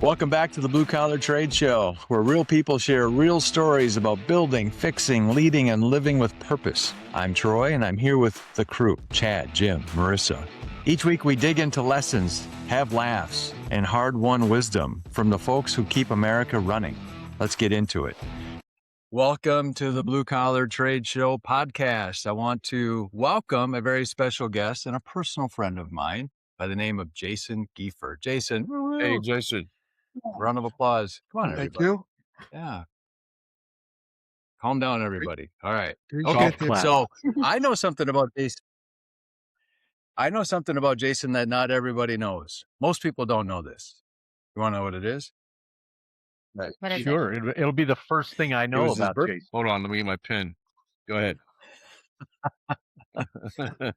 Welcome back to the Blue Collar Trade Show, where real people share real stories about building, fixing, leading, and living with purpose. I'm Troy, and I'm here with the crew, Chad, Jim, Marissa. Each week we dig into lessons, have laughs, and hard-won wisdom from the folks who keep America running. Let's get into it. Welcome to the Blue Collar Trade Show podcast. I want to welcome a very special guest and a personal friend of mine by the name of Jason Giefer. Jason. Hey, Jason. Round of applause. Come on, everybody. Thank you. Yeah. Calm down, everybody. All right. Okay. So I know something about Jason. I know something about Jason that not everybody knows. Most people don't know this. You want to know what it is? Right. Sure. It'll be the first thing I know about Jason. Hold on. Let me get my pen. Go ahead.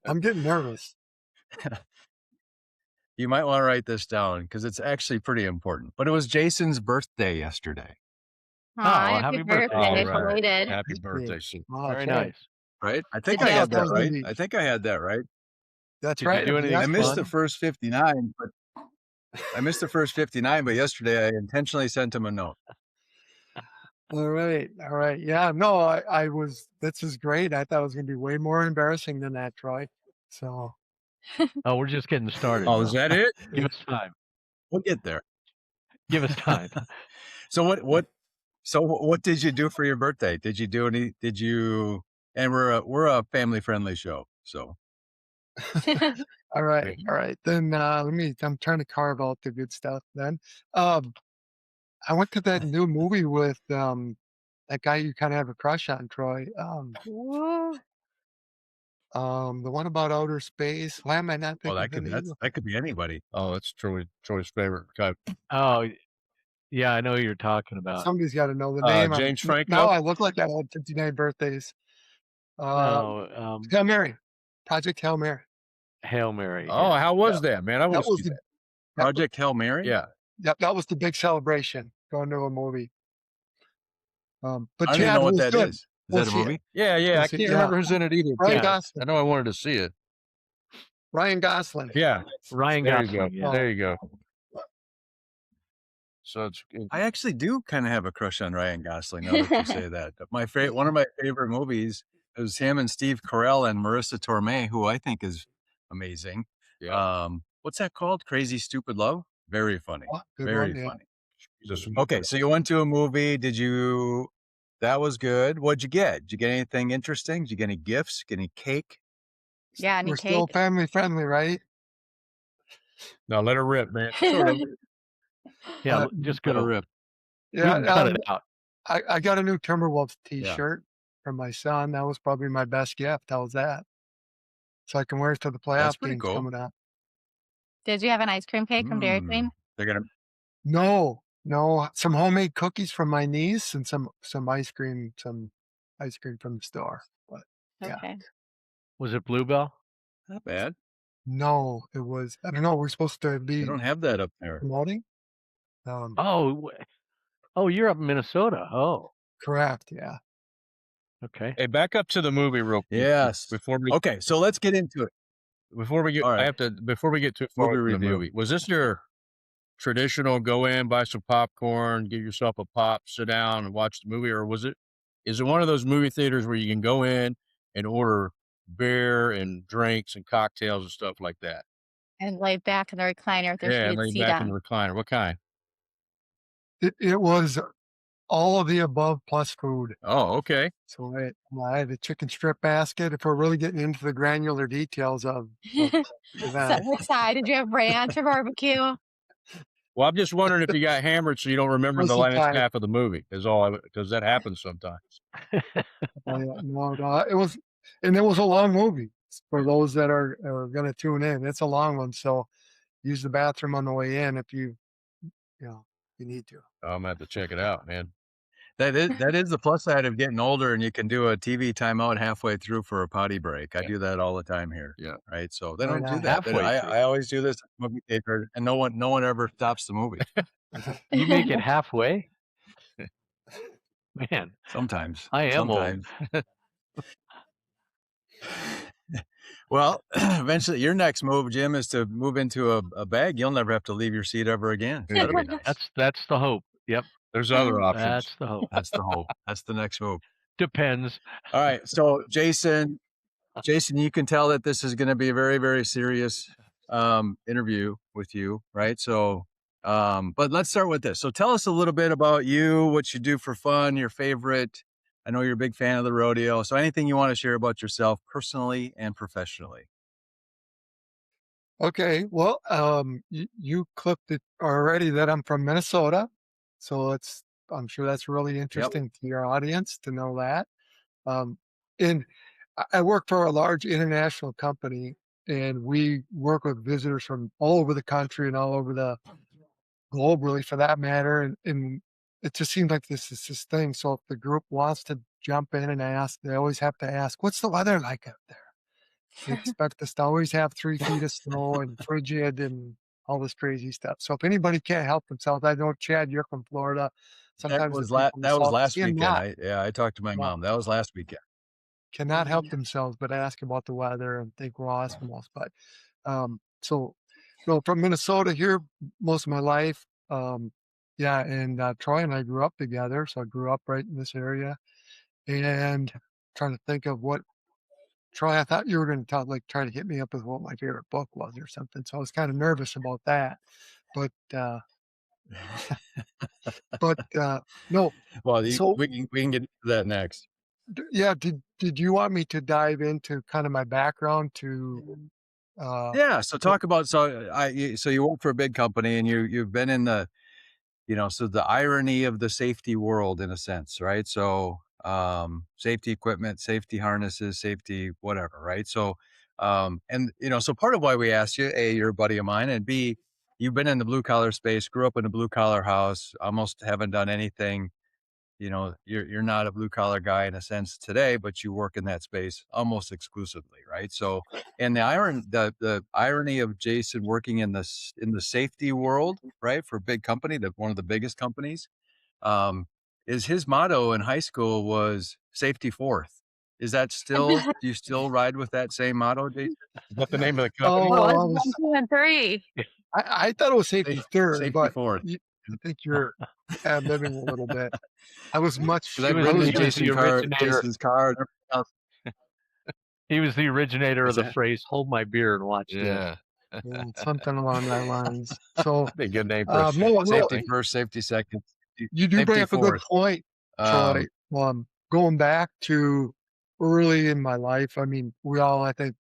I'm getting nervous. You might want to write this down because it's actually pretty important. But it was Jason's birthday yesterday. Happy birthday. All right. Belated. Happy birthday, son. Very nice. Right? I think Good I had job. that right. I think I had that right. That's Did you right. do anything I missed fun? the first 59, but yesterday I intentionally sent him a note. All right. Yeah, no, I was, this is great. I thought it was going to be way more embarrassing than that, Troy. So, Oh, we're just getting started. Oh, is that it? Give us time. We'll get there. Give us time. So what did you do for your birthday? Did you and we're a family friendly show. So all right. Then, I'm trying to carve out the good stuff then. I went to that new movie with, that guy you kind of have a crush on, Troy. The one about outer space. Why am I not thinking? that could be anybody. Oh, that's Troy's favorite. Okay. Oh, yeah, I know who you're talking about. Somebody's got to know the name. James Franco? Now I look like I had 59 birthdays. No, Hail Mary. Project Hail Mary. Hail Mary. Oh, how was that, man? I That want was to see the, that. Project Hail Mary? Yeah. that was the big celebration, going to a movie. But I don't even Chad know what was that good. is. Is We'll that a see it. movie? Yeah. We'll I see. can't Yeah. remember who's in it either. Ryan Yeah. Gosling. I know I wanted to see it. Ryan Gosling. Yeah. Ryan There you Gosling. go. Yeah. There you go. So it's I actually do kind of have a crush on Ryan Gosling. Now that you say that, one of my favorite movies is him and Steve Carell and Marissa Tomei, who I think is amazing. yeah. What's that called? Crazy Stupid Love. Very funny. Oh, good Very one, yeah. funny. Jesus. Okay, so you went to a movie. That was good. What'd you get? Did you get anything interesting? Did you get any gifts? Get any cake? Yeah, any We're still cake? family friendly, right? Now let her rip, man. Yeah, just Let her go. rip. We Yeah. can cut it out. I got a new Timberwolves T-shirt from my son. That was probably my best gift. How's that? So I can wear it to the That's playoff pretty games cool. coming up. Did you have an ice cream cake from Dairy Queen? They're gonna. No, some homemade cookies from my niece and some ice cream from the store. But yeah. Okay. Was it Bluebell? Not bad. no, it was, I don't know. We're supposed to They be don't have that up there. promoting. Oh, you're up in Minnesota. Oh, Correct. Yeah. okay. Hey, back up to the movie real quick. Yes. Before we Okay, so let's get into it. Before we get, All right. before we get too far Movie into the review. movie, was this your traditional go in, buy some popcorn, get yourself a pop, sit down and watch the movie? Or is it one of those movie theaters where you can go in and order beer and drinks and cocktails and stuff like that? And lay back in the recliner with their Yeah, heated lay seat back in on. the recliner. What kind? It was all of the above plus food. Oh, okay. So I had a chicken strip basket. If we're really getting into the granular details of the So event. which side did you have, ranch or barbecue? Well, I'm just wondering if you got hammered so you don't remember the Mostly last pie. half of the movie. Because that happens sometimes. Oh, yeah, no, it was a long movie for those that are going to tune in. It's a long one, so use the bathroom on the way in if you need to. I'm gonna have to check it out, man. That is the plus side of getting older, and you can do a TV timeout halfway through for a potty break. I do that all the time here. Yeah. Right. So they Right don't do on. that. Halfway through. I always do this at the movie theater, and no one ever stops the movie. You make it halfway? Man, Sometimes I am old. sometimes. Well, eventually, your next move, Jim, is to move into a bag. You'll never have to leave your seat ever again. There you That'll be go. nice. That's the hope. Yep, There's other options. that's the hope. That's the hope. That's the next move. Depends. All right. So, Jason, you can tell that this is going to be a very, very serious interview with you, right? So, but let's start with this. So, tell us a little bit about you, what you do for fun, your favorite. I know you're a big fan of the rodeo. So, anything you want to share about yourself personally and professionally? Okay, well, you clipped it already that I'm from Minnesota, so I'm sure that's really interesting to your audience to know that. Um, and I work for a large international company, and we work with visitors from all over the country and all over the globe, really, for that matter. And it just seems like this is this thing. So if the group wants to jump in and ask, they always have to ask, "What's the weather like out there?" They expect us to always have 3 feet of snow and frigid and all this crazy stuff. So if anybody can't help themselves, I know, Chad, you're from Florida. That Sometimes the was people in the that was South last weekend. I talked to my well, mom. That was last weekend. cannot help themselves but ask about the weather and think we're all Eskimos. But so no, from Minnesota here most of my life. Yeah, and Troy and I grew up together, so I grew up right in this area. And trying to think of what Troy, I thought you were going to try to hit me up with what my favorite book was or something. So I was kind of nervous about that. But no. Well, So we can get into that next. yeah, did you want me to dive into kind of my background to Yeah. So what- talk about so you work for a big company and you've been in the so the irony of the safety world in a sense, right? So safety equipment, safety harnesses, safety whatever, right? So and so part of why we asked you, A, you're a buddy of mine, and B, you've been in the blue collar space, grew up in a blue collar house, almost haven't done anything. You're not a blue collar guy in a sense today, but you work in that space almost exclusively, right? So, and the irony of Jason working in the safety world, right, for a big company, one of the biggest companies, um, is his motto in high school was safety fourth. Is that still? Do you still ride with that same motto, Jason? Is that the name of the company? oh, What I was was 1, 2, and 3? I thought it was safety third, Safety but fourth. I think you're ad libbing a little bit. I was much Because He I've was I ridden was in he was much the originator. Jason's car and everything else. He was the originator of What's the that? phrase "Hold my beer and watch this." Yeah. something along that lines. So Be a good name for a no, Safety company. first, safety second, you do bring safety up a good fourth. point, Troy. Um, Going back to early in my life, I mean, we all, I think,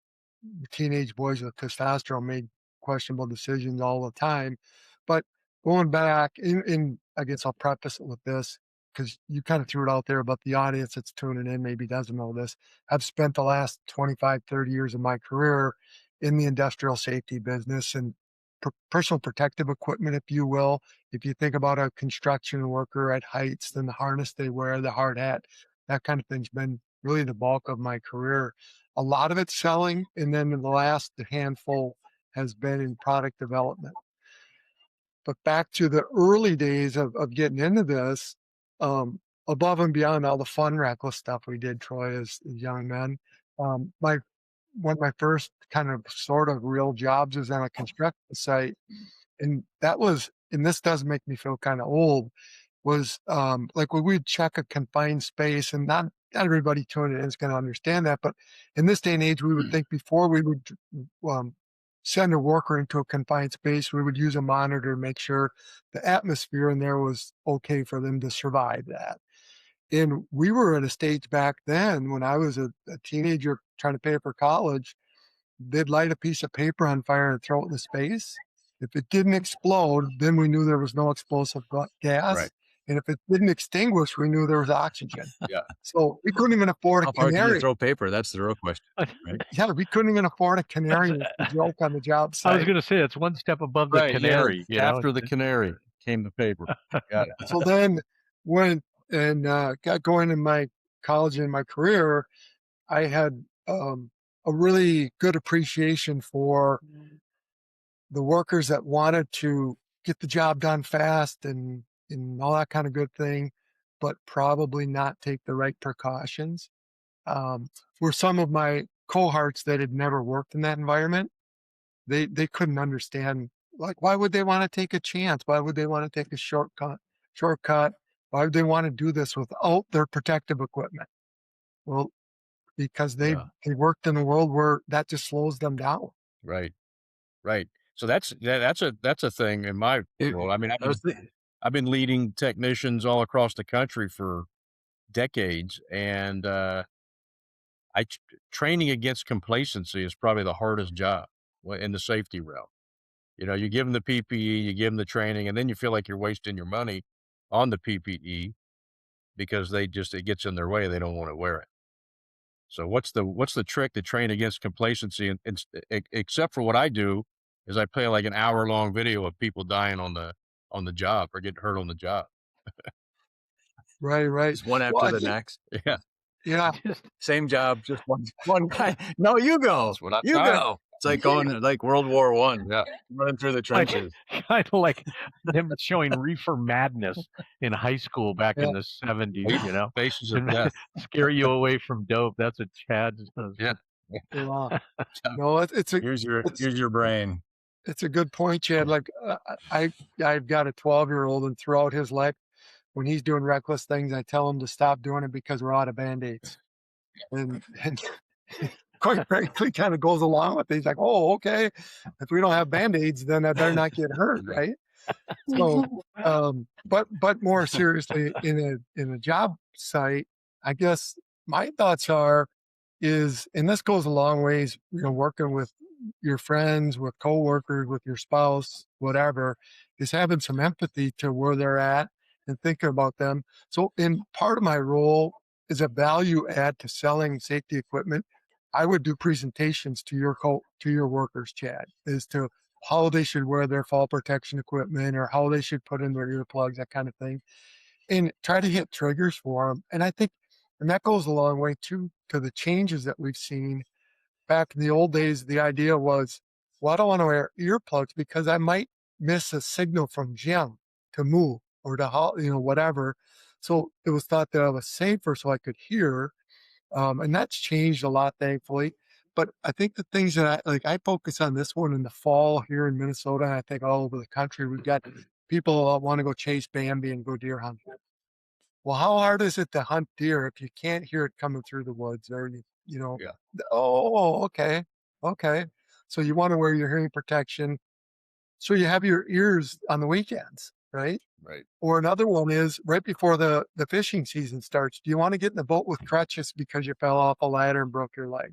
teenage boys with testosterone made questionable decisions all the time. But going back, I guess I'll preface it with this because you kind of threw it out there, but the audience that's tuning in maybe doesn't know this. I've spent the last 25, 30 years of my career in the industrial safety business and personal protective equipment, if you will. If you think about a construction worker at heights, then the harness they wear, the hard hat, that kind of thing's been really the bulk of my career. A lot of it's selling, and then the last handful has been in product development. But back to the early days of getting into this, above and beyond all the fun, reckless stuff we did, Troy, as young men, my one of my first kind of sort of real jobs was on a construction site, and that was, and this does make me feel kind of old, was like when we'd check a confined space, and not everybody tuning in is going to understand that, but in this day and age, we would think before we would um, send a worker into a confined space, we would use a monitor to make sure the atmosphere in there was okay for them to survive that. And we were at a stage back then when I was a teenager trying to pay for college, they'd light a piece of paper on fire and throw it in space. If it didn't explode, then we knew there was no explosive gas. Right. And if it didn't extinguish, we knew there was oxygen. Yeah. So we couldn't even afford a How far can you canary. throw paper? That's the real question, right? Yeah, we couldn't even afford a canary That's- with the joke on the job I was site. going to say that's one step above the Right, yeah. canary. After the canary came the paper. Got it. So then when and got going in my college and my career, I had a really good appreciation for the workers that wanted to get the job done fast and all that kind of good thing, but probably not take the right precautions. Were some of my cohorts that had never worked in that environment, they couldn't understand, like, why would they want to take a chance? Why would they want to take a shortcut? Why would they want to do this without their protective equipment? Well, because they worked in a world where that just slows them down. Right. Right. So that's a thing in my role. I mean, I've been leading technicians all across the country for decades, and training against complacency is probably the hardest job in the safety realm. You know, you give them the PPE, you give them the training, and then you feel like you're wasting your money on the PPE because it gets in their way. They don't want to wear it. So what's the trick to train against complacency? And except for what I do is I play like an hour-long video of people dying on the job or getting hurt on the job. Right. Just one after the next. Yeah. Yeah. Same job, just one guy. No, you go. That's what I You thought. go. It's like going to like World War I. Yeah. Running through the trenches. Kind of like them showing Reefer Madness in high school back in the 70s, you know? Faces of death. Scare you away from dope. That's what Chad does. Yeah. No, it's a Here's your brain. it's a good point, Chad. Like I've got a 12-year-old, and throughout his life, when he's doing reckless things, I tell him to stop doing it because we're out of Band-Aids. And quite frankly, kind of goes along with it. He's like, oh, okay. If we don't have Band-Aids, then I better not get hurt, right? So, but more seriously, in a job site, I guess my thoughts and this goes a long ways, you know, working with your friends, with coworkers, with your spouse, whatever, is having some empathy to where they're at and thinking about them. So in part of my role is a value add to selling safety equipment. I would do presentations to your workers, Chad, as to how they should wear their fall protection equipment or how they should put in their earplugs, that kind of thing, and try to hit triggers for them. And I think, and that goes a long way too, to the changes that we've seen. Back in the old days, the idea was, well, I don't want to wear earplugs because I might miss a signal from Jim to move or to, whatever. So it was thought that I was safer so I could hear. And that's changed a lot, thankfully. But I think the things that I focus on this one in the fall here in Minnesota, and I think all over the country, we've got people want to go chase Bambi and go deer hunt. Well, how hard is it to hunt deer if you can't hear it coming through the woods or Yeah. Oh, okay. So you want to wear your hearing protection. So you have your ears on the weekends, right? Right. Or another one is right before the fishing season starts. Do you want to get in the boat with crutches because you fell off a ladder and broke your leg?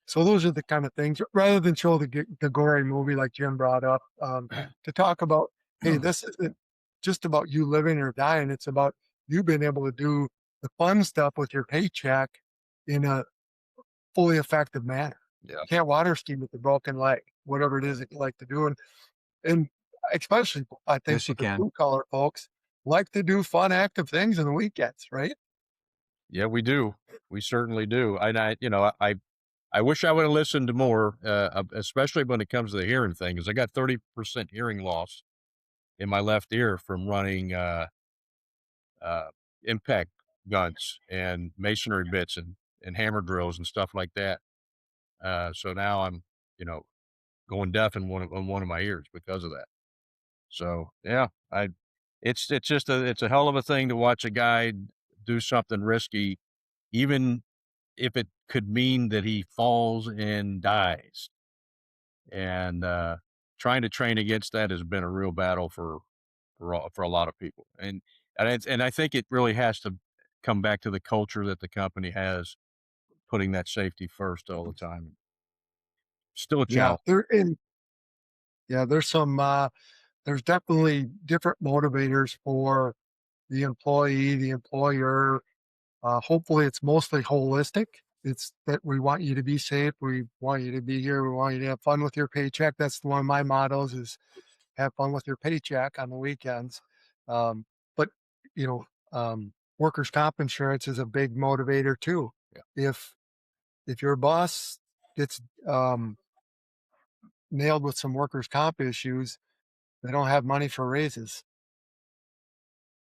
So those are the kind of things, rather than show the gory movie like Jim brought up, to talk about, hey, this isn't just about you living or dying. It's about you being able to do the fun stuff with your paycheck in a fully effective manner. Yeah. You can't water ski with a broken leg, whatever it is that you like to do. And especially, I think, Yes, you the can. blue collar folks like to do fun, active things on the weekends, right? Yeah, we do. We certainly do. And I wish I would have listened to more, especially when it comes to the hearing thing, because I got 30% hearing loss in my left ear from running impact guns and masonry bits and hammer drills and stuff like that. So now I'm, going deaf in one of my ears because of that. So yeah, it's a hell of a thing to watch a guy do something risky, even if it could mean that he falls and dies. And trying to train against that has been a real battle for a lot of people. And I think it really has to come back to the culture that the company has, putting that safety first all the time. Still a challenge. There's definitely different motivators for the employee, the employer. Hopefully it's mostly holistic. It's that we want you to be safe. We want you to be here. We want you to have fun with your paycheck. That's one of my mottos, is have fun with your paycheck on the weekends. But workers' comp insurance is a big motivator too. Yeah. If your boss gets nailed with some workers' comp issues, they don't have money for raises.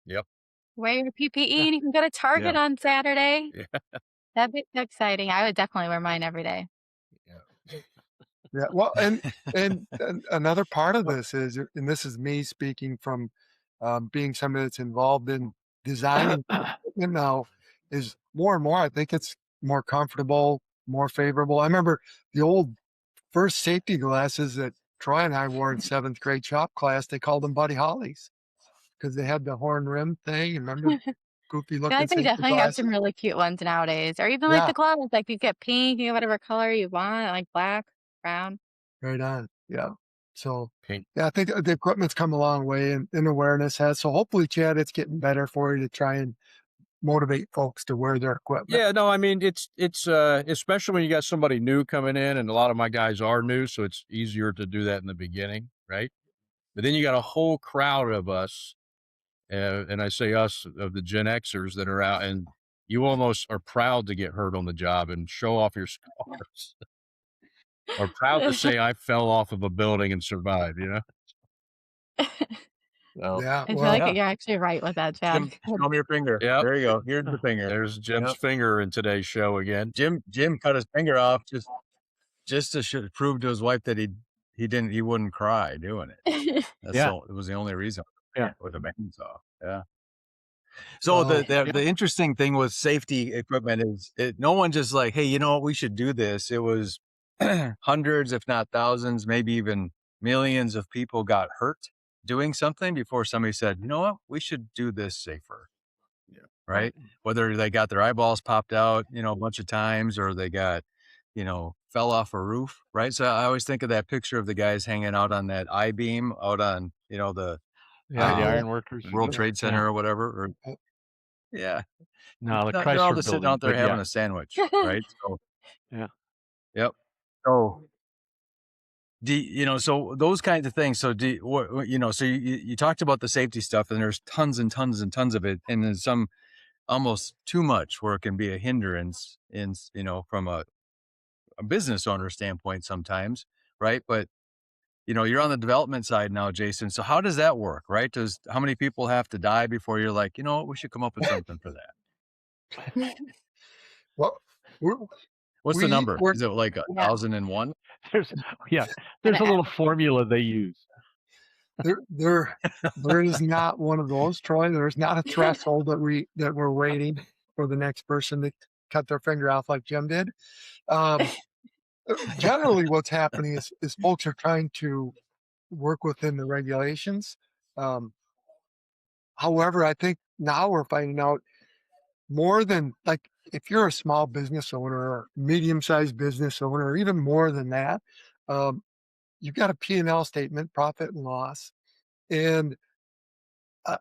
Yep. Wear your PPE and you can go to Target on Saturday. Yeah. That'd be exciting. I would definitely wear mine every day. Yeah, well, and another part of this is, and this is me speaking from being somebody that's involved in designing equipment now, is more and more. I think it's more comfortable, more favorable. I remember the old first safety glasses that Troy and I wore in seventh grade shop class. They called them Buddy Hollies because they had the horn rim thing. And remember, goofy I feel looking like they safety definitely have some glasses. really cute ones nowadays, or even like Yeah, the gloves. Like you get pink, you get whatever color you want, like black, brown. right on. Yeah. So, Pink. yeah, I think the equipment's come a long way and awareness has. So hopefully, Chad, it's getting better for you to try and motivate folks to wear their equipment. Yeah, no, I mean it's especially when you got somebody new coming in, and a lot of my guys are new, so it's easier to do that in the beginning, right? But then you got a whole crowd of us, and I say us of the Gen Xers that are out, and you almost are proud to get hurt on the job and show off your scars, or proud to say I fell off of a building and survived. You know? So, Yeah, I feel well, like Yeah. you're actually right with that, Chad. Jim, show me your finger. yep. There you go. Here's the finger. There's Jim's Yep. finger in today's show again. Jim cut his finger off just to prove to his wife that he wouldn't cry doing it. It was the only reason. Yeah. With a bandsaw. Yeah. So the interesting thing with safety equipment is no one just like, hey, you know what, we should do this. It was hundreds, if not thousands, maybe even millions of people got hurt doing something before somebody said, you know what, we should do this safer. Yeah. Right. Whether they got their eyeballs popped out, a bunch of times, or they got, fell off a roof. Right. So I always think of that picture of the guys hanging out on that I-beam out on, the the iron workers. World Trade Center or whatever. Or, Yeah. No, the they're all Chrysler just sitting building, out there but having yeah. a sandwich, right? So, Yeah. yep. So, so those kinds of things. So, so you talked about the safety stuff, and there's tons and tons and tons of it, and then some almost too much where it can be a hindrance from a business owner standpoint sometimes, right? But you're on the development side now, Jason. So how does that work, right? How many people have to die before you're like, we should come up with something for that? Well, What's the number? we're- Is it like 1,001? There's a little formula they use. there is not one of those, Troy. There's not a threshold that we're waiting for the next person to cut their finger off like Jim did. Generally, what's happening is folks are trying to work within the regulations. However, I think now we're finding out more than, like, if you're a small business owner or medium-sized business owner, or even more than that, you've got a P&L statement, profit and loss, and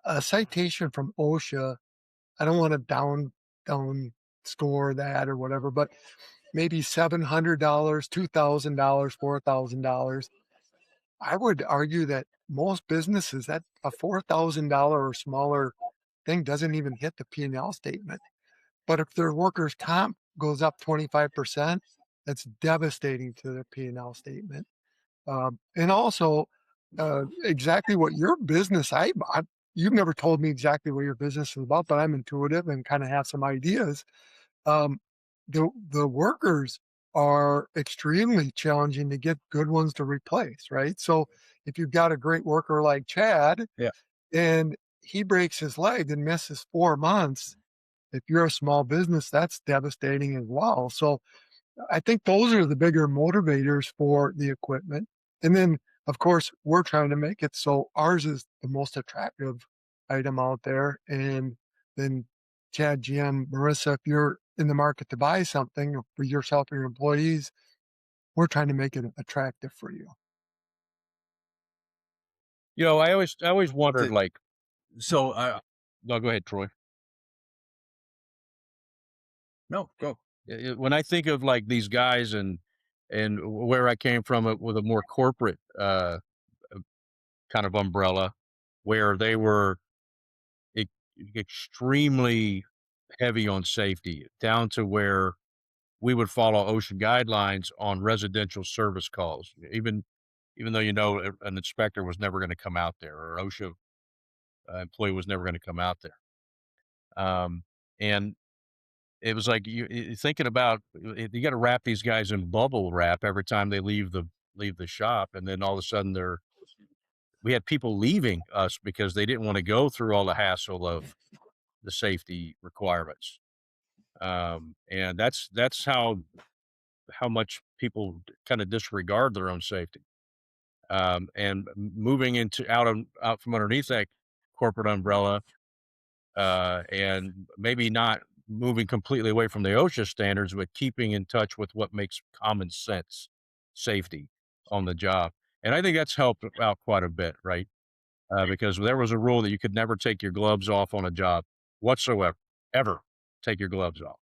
a citation from OSHA. I don't want to down score that or whatever, but maybe $700, $2,000, $4,000. I would argue that most businesses, that a $4,000 or smaller thing doesn't even hit the P&L statement. But if their workers' comp goes up 25%, that's devastating to their P&L statement. And also, exactly what your business, you've never told me exactly what your business is about, but I'm intuitive and kind of have some ideas. The workers are extremely challenging to get good ones to replace, right? So if you've got a great worker like Chad, and he breaks his leg and misses 4 months, if you're a small business, that's devastating as well. So I think those are the bigger motivators for the equipment. And then, of course, we're trying to make it so ours is the most attractive item out there. And then, Chad, Jim, Marissa, if you're in the market to buy something for yourself or your employees, we're trying to make it attractive for you. I always wondered, like, So, no, go ahead, Troy. no, go. When I think of like these guys and where I came from with a more corporate kind of umbrella, where they were extremely heavy on safety, down to where we would follow OSHA guidelines on residential service calls, even though an inspector was never going to come out there, or OSHA employee was never going to come out there. And it was like you thinking about you got to wrap these guys in bubble wrap every time they leave the shop, and then all of a sudden we had people leaving us because they didn't want to go through all the hassle of the safety requirements. And that's how much people kind of disregard their own safety. And moving into out from underneath that corporate umbrella, and maybe not moving completely away from the OSHA standards, but keeping in touch with what makes common sense safety on the job. And I think that's helped out quite a bit, right? Because there was a rule that you could never take your gloves off on a job whatsoever, ever take your gloves off.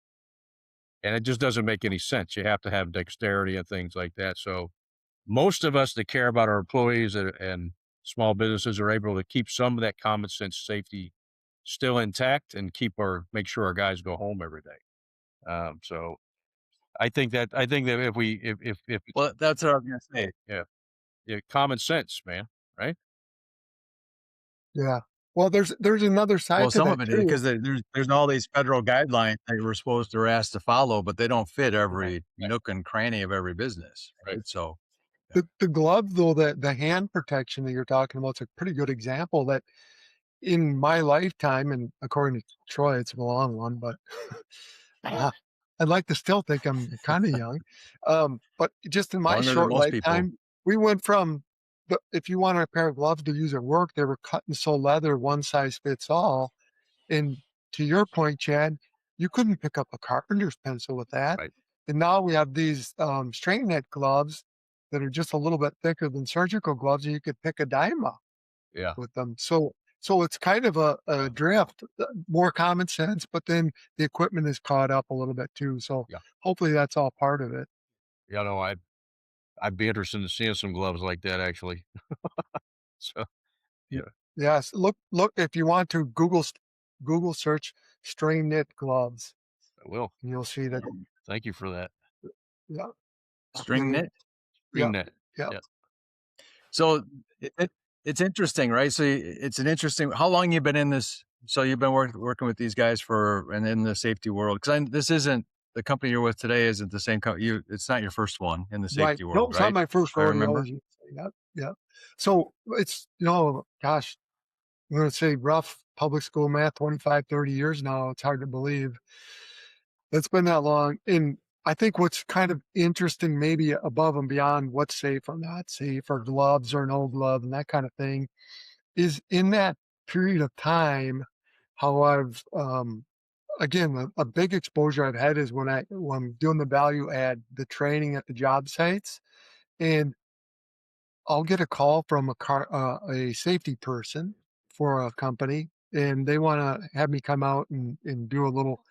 And it just doesn't make any sense. You have to have dexterity and things like that. So most of us that care about our employees and small businesses are able to keep some of that common sense safety still intact and make sure our guys go home every day. So I think that if Well, that's what I was gonna say. yeah, common sense, man, right? Yeah. Well, there's another side Well, to some that of it is too. because there's all these federal guidelines that we're supposed to or asked to follow, but they don't fit every nook and cranny of every business, right? So, The glove though, the hand protection that you're talking about is a pretty good example that in my lifetime, and according to Troy, it's a long one, but I'd like to still think I'm kind of young. But just in my longer than short most people. lifetime, we went from if you wanted a pair of gloves to use at work, they were cut and sew leather, one size fits all. And to your point, Chad, you couldn't pick up a carpenter's pencil with that. Right. And now we have these straight net gloves that are just a little bit thicker than surgical gloves, and you could pick a dime up Yeah. with them. So it's kind of a drift, more common sense, but then the equipment is caught up a little bit too. So Yeah. hopefully that's all part of it. Yeah, no, I'd be interested in seeing some gloves like that actually. So yeah, Yes, look if you want to Google search strain knit gloves, I will. and you'll see that. Thank you for that. Yeah, String knit. String Yep. net. Yep. Yeah. So it's interesting, right? So it's an interesting. How long you been in this? So you've been working with these guys and in the safety world, because this isn't the company you're with today. Isn't the same company? It's not your first one in the Right. safety No, world, it's not right? my first If I rodeo. remember. As you say. Yep. Yep. So it's, gosh, I'm going to say rough public school math, 25, 30 years now. It's hard to believe it's been that long. And I think what's kind of interesting, maybe above and beyond what's safe or not safe, or gloves or no glove and that kind of thing, is in that period of time, how I've, again, a big exposure I've had is when I'm doing the value add, the training at the job sites, and I'll get a call from a safety person for a company, and they want to have me come out and do a little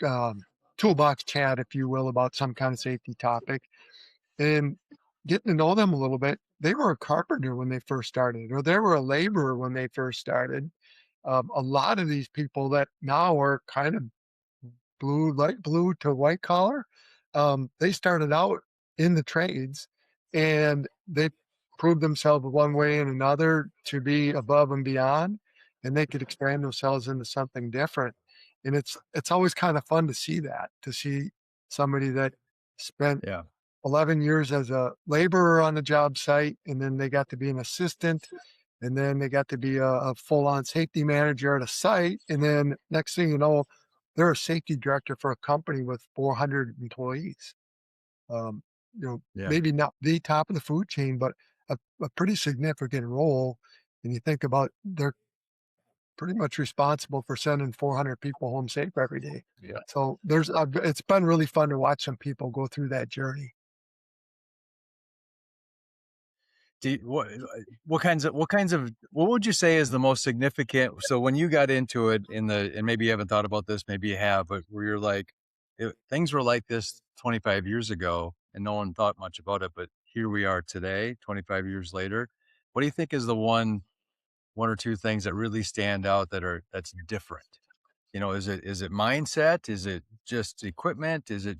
um, toolbox chat, if you will, about some kind of safety topic. And getting to know them a little bit, they were a carpenter when they first started, or they were a laborer when they first started. A lot of these people that now are kind of light blue to white collar, they started out in the trades, and they proved themselves one way and another to be above and beyond, and they could expand themselves into something different. And it's always kind of fun to see that, to see somebody that spent Yeah. 11 years as a laborer on the job site, and then they got to be an assistant, and then they got to be a full-on safety manager at a site, and then next thing you know, they're a safety director for a company with 400 employees. Um, Yeah. maybe not the top of the food chain, but a pretty significant role. And you think about, they're pretty much responsible for sending 400 people home safe every day. Yeah. So it's been really fun to watch some people go through that journey. What would you say is the most significant? So when you got into it and maybe you haven't thought about this, maybe you have, but where you're like, things were like this 25 years ago and no one thought much about it, but here we are today, 25 years later. What do you think is the one or two things that really stand out that's different? Is it mindset? Is it just equipment? Is it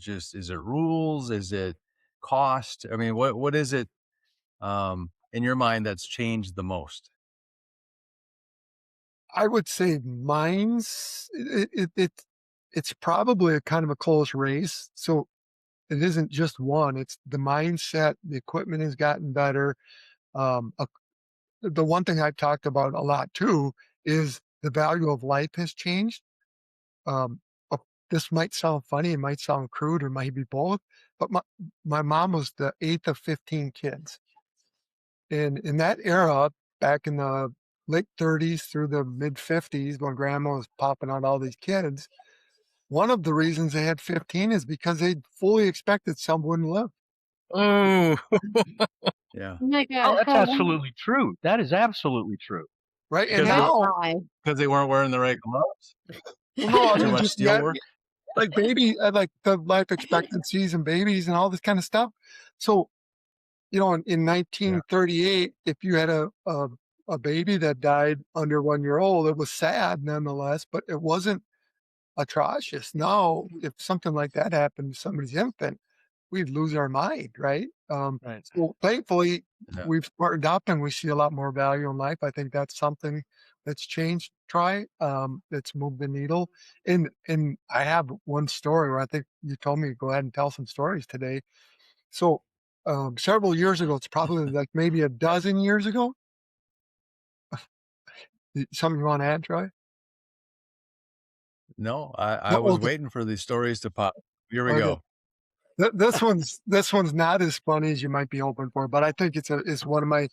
rules? Is it cost? I mean, what is it in your mind that's changed the most? I would say mine's it's probably a kind of a close race. So it isn't just one, it's the mindset, the equipment has gotten better. The one thing I've talked about a lot too is the value of life has changed. Um, this might sound funny, it might sound crude, or might be both, but my mom was the 8th of 15 kids. And in that era, back in the late 30s through the mid 50s, when grandma was popping out all these kids, one of the reasons they had 15 is because they fully expected some wouldn't live. Oh, Yeah. Oh my Oh, god. that's absolutely true. That is absolutely true. Right. And Because That's now, why. they weren't wearing the right gloves. well, no, I Too mean, much just steel work. like like the life expectancies and babies and all this kind of stuff. So, in 1938, if you had a baby that died under 1 year old, it was sad nonetheless, but it wasn't atrocious. Now, if something like that happened to somebody's infant, we'd lose our mind, right? Right. So thankfully, Yeah. we've smartened up and we see a lot more value in life. I think that's something that's changed. That's moved the needle. And I have one story where I think you told me to go ahead and tell some stories today. So several years ago, it's probably like maybe a dozen years ago. Something you want to add, Troy? No, I No, was okay. waiting for these stories to pop. Here we Okay. go. This one's not as funny as you might be hoping for, but I think it's one of my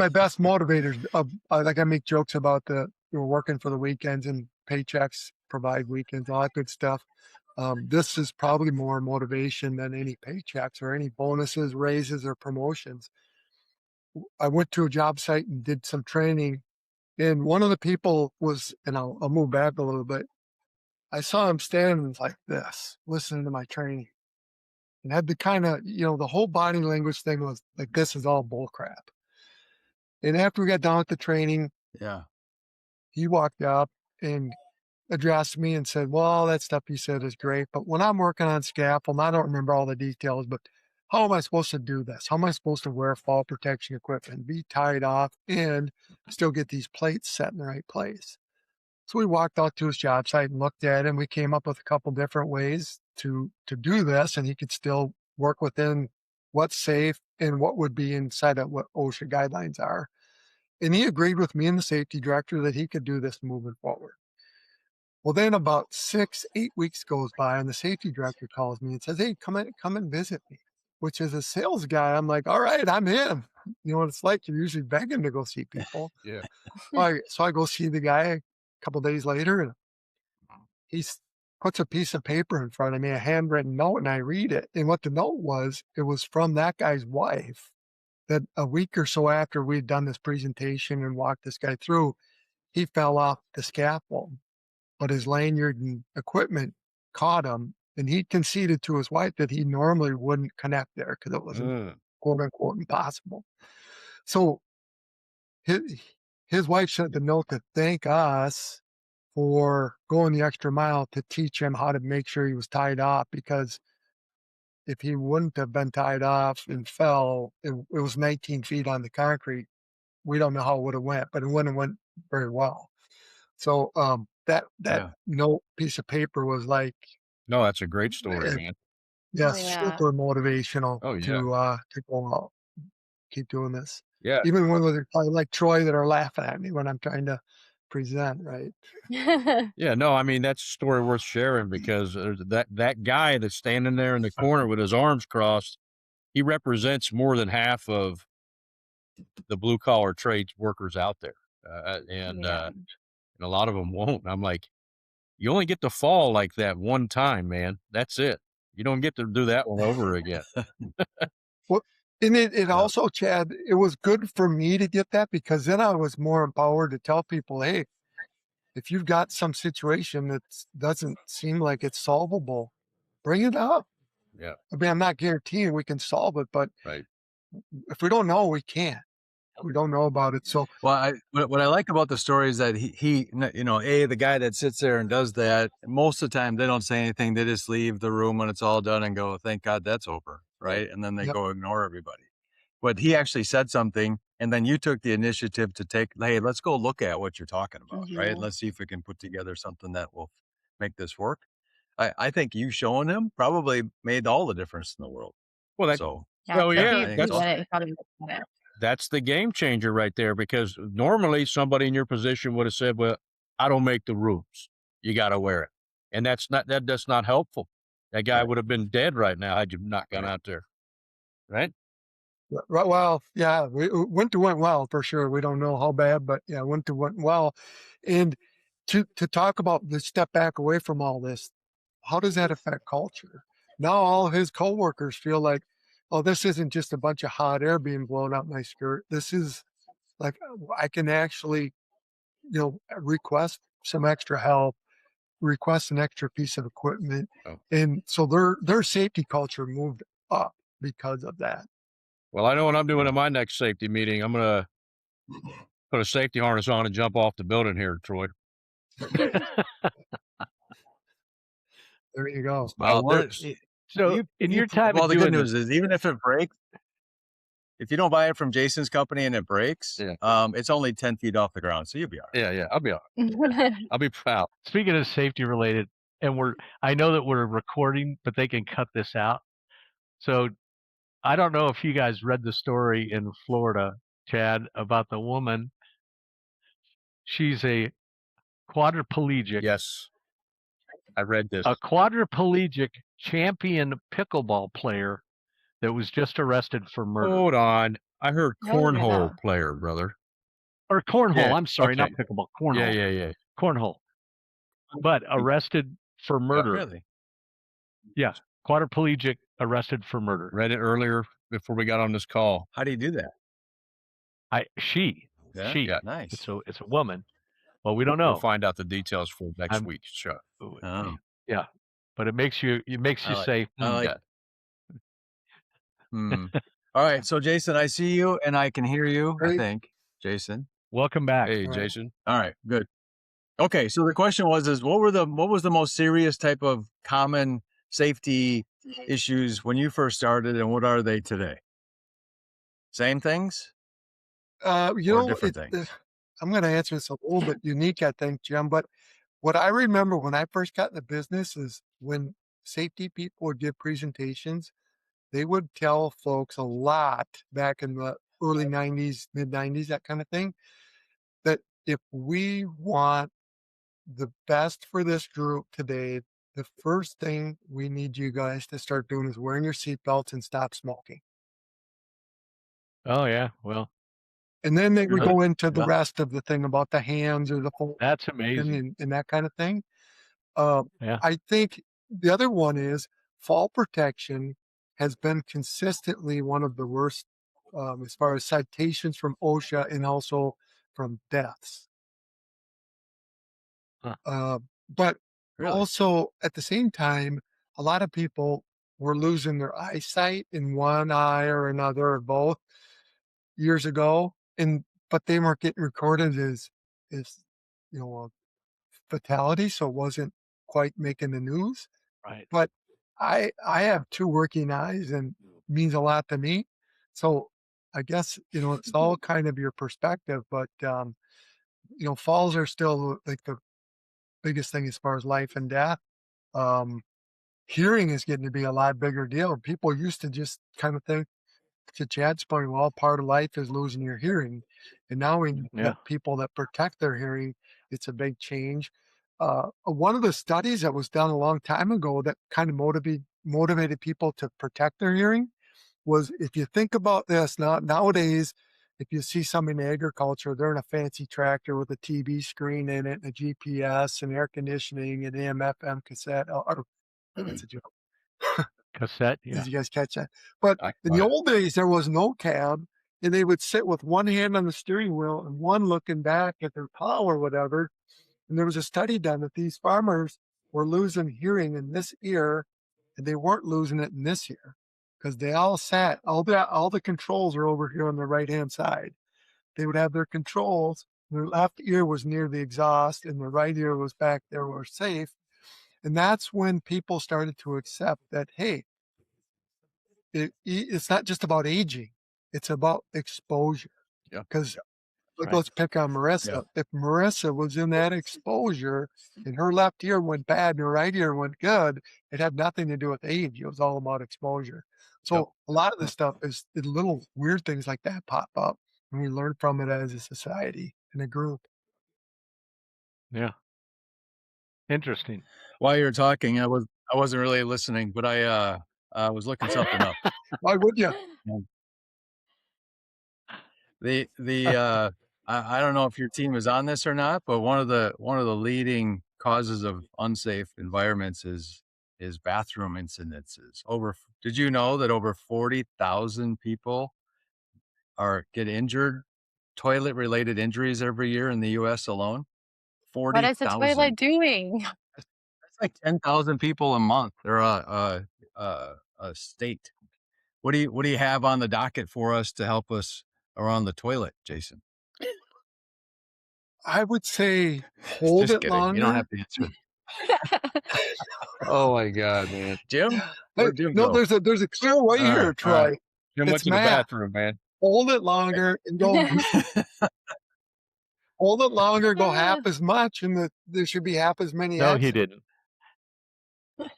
best motivators. Like I make jokes about working for the weekends and paychecks provide weekends, all that good stuff. This is probably more motivation than any paychecks or any bonuses, raises, or promotions. I went to a job site and did some training, and one of the people was, and I'll move back a little bit. I saw him standing like this, listening to my training. And had the kind of, the whole body language thing was like, this is all bull crap. And after we got done with the training, Yeah. he walked up and addressed me and said, well, all that stuff you said is great, but when I'm working on scaffold, and I don't remember all the details, but how am I supposed to do this? How am I supposed to wear fall protection equipment, be tied off, and still get these plates set in the right place? So we walked out to his job site and looked at it, and we came up with a couple different ways to do this, and he could still work within what's safe and what would be inside of what OSHA guidelines are. And he agreed with me and the safety director that he could do this moving forward. Well, then about 6, 8 weeks goes by, and the safety director calls me and says, "Hey, come and visit me." Which is a sales guy. I'm like, "All right, I'm in." You know what it's like? You're usually begging to go see people. yeah. So I go see the guy a couple days later, and he puts a piece of paper in front of me, a handwritten note, and I read it. And what the note was, it was from that guy's wife. That a week or so after we'd done this presentation and walked this guy through, he fell off the scaffold, but his lanyard and equipment caught him. And he conceded to his wife that he normally wouldn't connect there because it wasn't quote unquote impossible. So his, his wife sent the note to thank us for going the extra mile to teach him how to make sure he was tied off, because if he wouldn't have been tied off and fell, it was 19 feet on the concrete. We don't know how it would have went, but it wouldn't have went very well. So that Yeah. note piece of paper was like, No, that's a great story, eh, man. yeah, Oh yeah. super motivational Oh, yeah. to go out, keep doing this. Yeah. Even when there's probably like Troy that are laughing at me when I'm trying to present, right? Yeah, no, I mean, that's a story worth sharing because that guy that's standing there in the corner with his arms crossed, he represents more than half of the blue collar trades workers out there. And Yeah. and a lot of them won't. I'm like, you only get to fall like that one time, man. That's it. You don't get to do that one over again. Well, and it also, Chad, it was good for me to get that, because then I was more empowered to tell people, hey, if you've got some situation that doesn't seem like it's solvable, bring it up. Yeah, I mean, I'm not guaranteeing we can solve it, but right. if we don't know, we can't. We don't know about it. So Well, what I like about the story is that the guy that sits there and does that, most of the time they don't say anything. They just leave the room when it's all done and go, thank God that's over. Right. And then they Yep. go ignore everybody. But he actually said something, and then you took the initiative to hey, let's go look at what you're talking about. Right. Mhm. Let's see if we can put together something that will make this work. I think you showing him probably made all the difference in the world. Well, that, So Yeah, well, so yeah, he that's did awesome. it. He thought he was good at it. that's the game changer right there, because normally somebody in your position would have said, well, I don't make the rules. You got to wear it. And that's not helpful. That guy Right. would have been dead right now had you not gone out there. Right? Right. Well, yeah, winter went well for sure. We don't know how bad, but yeah, winter went well. And to talk about the step back away from all this, how does that affect culture? Now all his coworkers feel like, oh, this isn't just a bunch of hot air being blown out my skirt. This is like I can actually, request some extra help, request an extra piece of equipment, Oh. and so their safety culture moved up because of that. Well, I know what I'm doing at my next safety meeting. I'm going to put a safety harness on and jump off the building here, Troy. There you go. Well, works. So in your time well, of the good doing news is even if it breaks, if you don't buy it from Jason's company and it breaks, Yeah. it's only 10 feet off the ground, so you'll be all right. Yeah, I'll be all right. I'll be proud. Speaking of safety related, and I know that we're recording, but they can cut this out. So I don't know if you guys read the story in Florida, Chad, about the woman. She's a quadriplegic. Yes. I read this. A quadriplegic champion pickleball player that was just arrested for murder. Hold on. I heard I didn't hear cornhole that. player, brother. Or cornhole. Yeah, I'm sorry, not okay. pickleball. Cornhole. Yeah. Cornhole. But arrested for murder. Really? Yeah. Quadriplegic arrested for murder. Read it earlier before we got on this call. How do you do that? She. Yeah. Nice. It's a woman. Well, we don't know. We'll find out the details for next I'm- week's show. Oh. Yeah. But it makes you say, I like Yeah. All right, so Jason, I see you and I can hear you, I Great. think. Jason. welcome back. Hey, All right. Jason. All right, good. Okay, so the question was what was the most serious type of common safety issues when you first started, and what are they today? Same things or different things? I'm going to answer this a little bit unique, I think, Jim. But what I remember when I first got in the business is when safety people would give presentations, they would tell folks a lot back in the early 90s, mid 90s, that kind of thing, that if we want the best for this group today, the first thing we need you guys to start doing is wearing your seatbelts and stop smoking. Oh yeah. Well, And then they would Really? go into the Yeah. rest of the thing about the hands or the phone that's amazing. and that kind of thing. Yeah. I think the other one is fall protection has been consistently one of the worst as far as citations from OSHA and also from deaths. Huh. But Really? also at the same time, a lot of people were losing their eyesight in one eye or another or both years ago, but they weren't getting recorded as a fatality, so it wasn't quite making the news. Right. But I have two working eyes and means a lot to me. So I guess it's all kind of your perspective, but falls are still like the biggest thing as far as life and death. Hearing is getting to be a lot bigger deal. People used to just kind of think, to Chad's point, well, part of life is losing your hearing. And now we Yeah. have people that protect their hearing. It's a big change. One of the studies that was done a long time ago that kind of motivated people to protect their hearing was, if you think about this nowadays, if you see somebody in agriculture, they're in a fancy tractor with a TV screen in it and a GPS and air conditioning and AM, FM cassette. That's a joke. Cassette. Yeah. Did you guys catch that? But I in the caught it. old days, there was no cab, and they would sit with one hand on the steering wheel and one looking back at their plow or whatever. And there was a study done that these farmers were losing hearing in this ear, and they weren't losing it in this ear because they all sat. All the controls are over here on the right hand side. They would have their controls. Their left ear was near the exhaust, and the right ear was back there where it's safe. And that's when people started to accept that, hey, it's not just about aging, it's about exposure. Yeah. Because Like, Right. let's pick on Marissa. If Marissa was in that exposure and her left ear went bad and her right ear went good, it had nothing to do with age. It was all about exposure. So a lot of this stuff is little weird things like that pop up, and we learn from it as a society and a group. Yeah. Interesting. While you were talking, I wasn't really listening, but I was looking something up. Why would you? I don't know if your team is on this or not, but one of the leading causes of unsafe environments is bathroom incidences. Did you know that over 40,000 people get injured, toilet related injuries every year in the US alone? What is the 40,000. toilet doing? That's like 10,000 people a month. They're a state. What do you have on the docket for us to help us around the toilet, Jason? I would say hold Just it kidding. longer. You don't have to answer. Oh my God, man. Jim? Hey, Where'd Jim no, go? there's a clear way All here, right, all Troy. right. Jim went It's to the math. bathroom, man. Hold it longer and go hold it longer, go half as much, and there should be half as many No, he accidents. didn't.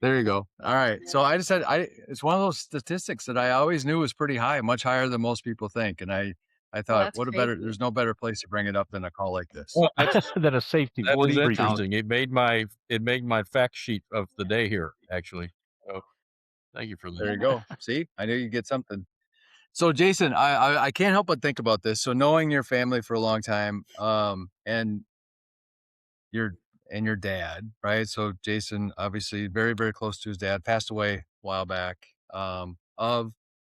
There you go. All right. So I just it's one of those statistics that I always knew was pretty high, much higher than most people think. And I thought, that's crazy. there's no better place to bring it up than a call like this. Well, That a safety that is briefing. interesting. It made my fact sheet of the day here, actually. So thank you for that. There you go. See, I knew you'd get something. So Jason, I can't help but think about this. So knowing your family for a long time, and your dad, right? So Jason, obviously very, very close to his dad, passed away a while back, of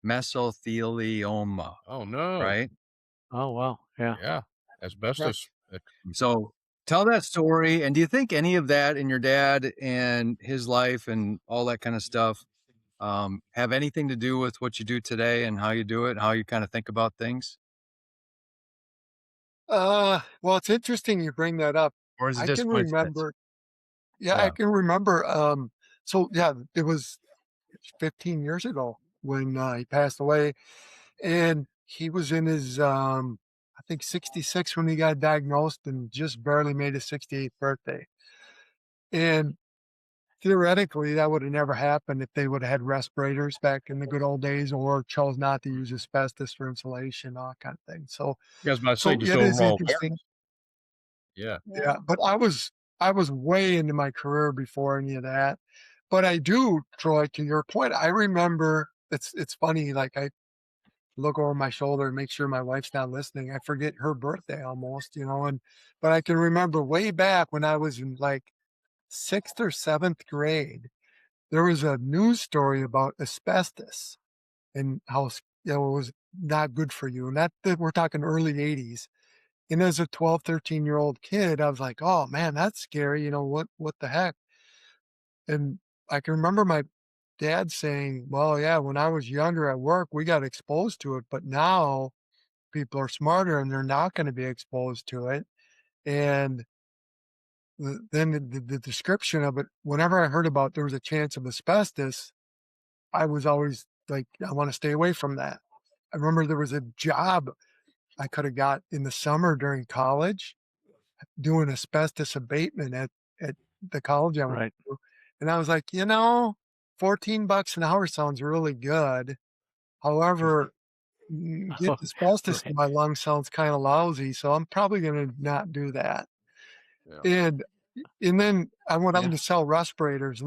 mesothelioma, Oh no. right? Oh, wow. Yeah. Yeah. Asbestos. So tell that story. And do you think any of that in your dad and his life and all that kind of stuff have anything to do with what you do today and how you do it, how you kind of think about things? Well, it's interesting you bring that up. Or is it I just can coincidence? remember. Yeah, Yeah. I can remember. So yeah, it was 15 years ago when he passed away, and he was in his I think 66 when he got diagnosed, and just barely made his 68th birthday. And theoretically, that would have never happened if they would have had respirators back in the good old days, or chose not to use asbestos for insulation, all that kind of thing. So, You guys might say just it is overall interesting. Yeah. Yeah, but I was way into my career before any of that. But I do, Troy, to your point, I remember it's funny, like I look over my shoulder and make sure my wife's not listening. I forget her birthday almost, but I can remember way back when I was in like 6th or 7th grade, there was a news story about asbestos and how it was not good for you. And that we're talking early 80s. And as a 12, 13-year-old kid, I was like, oh man, that's scary. What the heck? And I can remember my dad saying, well, yeah, when I was younger at work, we got exposed to it, but now people are smarter and they're not going to be exposed to it. And then the description of it, whenever I heard about there was a chance of asbestos, I was always like, I want to stay away from that. I remember there was a job I could have got in the summer during college doing asbestos abatement at the college I went Right. to. And I was like, $14 an hour sounds really good. However, getting asbestos in my lungs sounds kind of lousy, so I'm probably going to not do that. Yeah. And then I went on to sell respirators,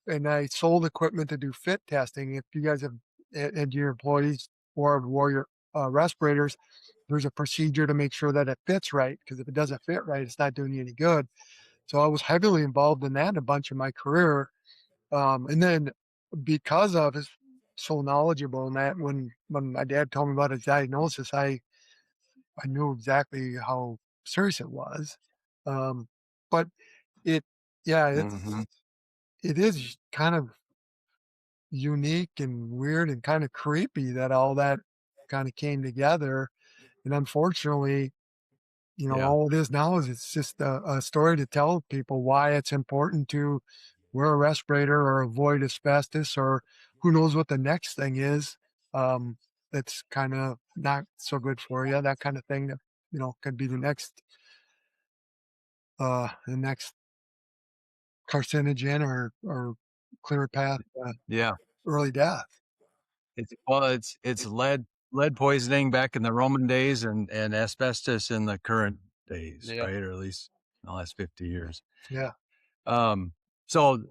and I sold equipment to do fit testing. If you guys have had your employees wore your respirators, there's a procedure to make sure that it fits right, because if it doesn't fit right, it's not doing you any good. So I was heavily involved in that a bunch of my career. And then because of his so knowledgeable in that, when my dad told me about his diagnosis, I knew exactly how serious it was. But it, yeah, it is kind of unique and weird and kind of creepy that all that kind of came together. And unfortunately, all it is now is it's just a story to tell people why it's important to wear a respirator or avoid asbestos, or who knows what the next thing is that's kind of not so good for you, that kind of thing that, could be the next carcinogen or clear path to Yeah. early death. It's lead poisoning back in the Roman days and asbestos in the current days, Yeah. right? Or at least in the last 50 years. Yeah. So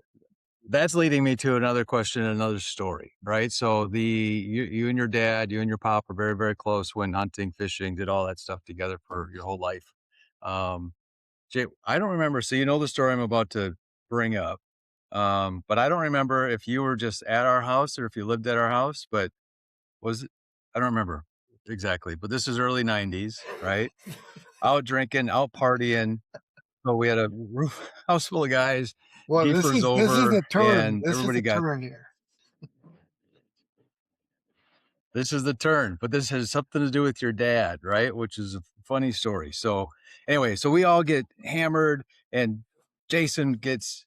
that's leading me to another question, another story, right? So you and your dad, you and your pop are very, very close when hunting, fishing, did all that stuff together for your whole life. Jay, I don't remember. So you know the story I'm about to bring up. But I don't remember if you were just at our house or if you lived at our house, but I don't remember exactly, but this is early 90s, right? Out drinking, out partying. So we had a house full of guys. Well, this Giefer's is over, a turn. and This is everybody a got turn here. this is the turn, but this has something to do with your dad, right? Which is a funny story. So anyway, so we all get hammered, and Jason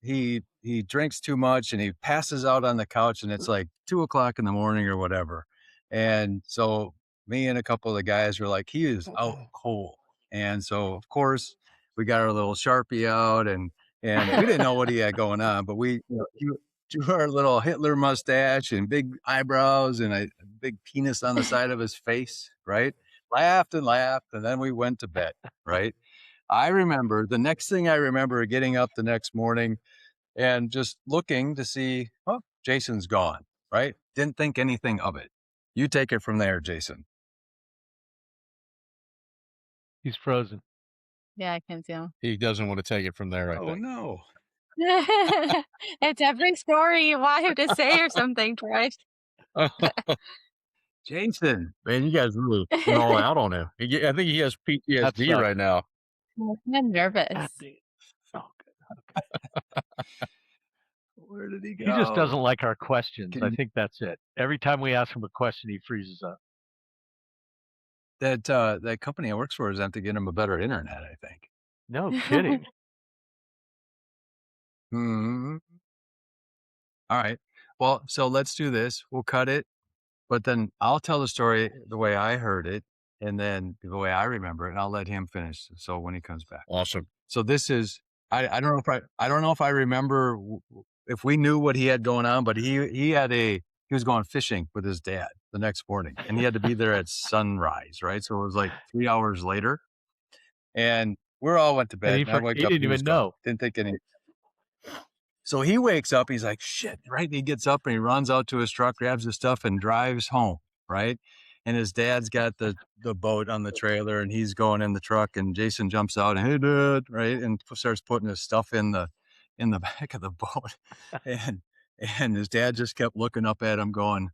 he drinks too much and he passes out on the couch, and it's like 2:00 in the morning or whatever. And so me and a couple of the guys were like, he is out cold. And so of course we got our little Sharpie out, and we didn't know what he had going on, but we drew our little Hitler mustache and big eyebrows and a big penis on the side of his face, right? Laughed, and then we went to bed, right? I remember the next thing I remember getting up the next morning and just looking to see, oh, Jason's gone, right? Didn't think anything of it. You take it from there, Jason. He's frozen. Yeah, I can too. He doesn't want to take it from there, I think. No. It's every story you want him to say or something, Troy. Jason. Man, you guys really went all out on him. I think he has PTSD sucks. right now. I'm nervous. Oh, Where did he go? he just doesn't like our questions. I Can- think that's it. Every time we ask him a question, he freezes up. That company I works for is have to get him a better internet, I think. No kidding. Hmm. All right. Well, so let's do this. We'll cut it, but then I'll tell the story the way I heard it, and then the way I remember it, and I'll let him finish. So when he comes back. Awesome. So this is I don't know if I remember if we knew what he had going on, but he was going fishing with his dad the next morning, and he had to be there at sunrise, right? So it was like 3 hours later, and we all went to bed. And and I wake he up, didn't he was even gone. know. Didn't think any. So he wakes up, he's like, shit, right? And he gets up and he runs out to his truck, grabs his stuff, and drives home, right? And his dad's got the boat on the trailer, and he's going in the truck, and Jason jumps out and, hey, dude, right? And starts putting his stuff in the back of the boat. And his dad just kept looking up at him, going,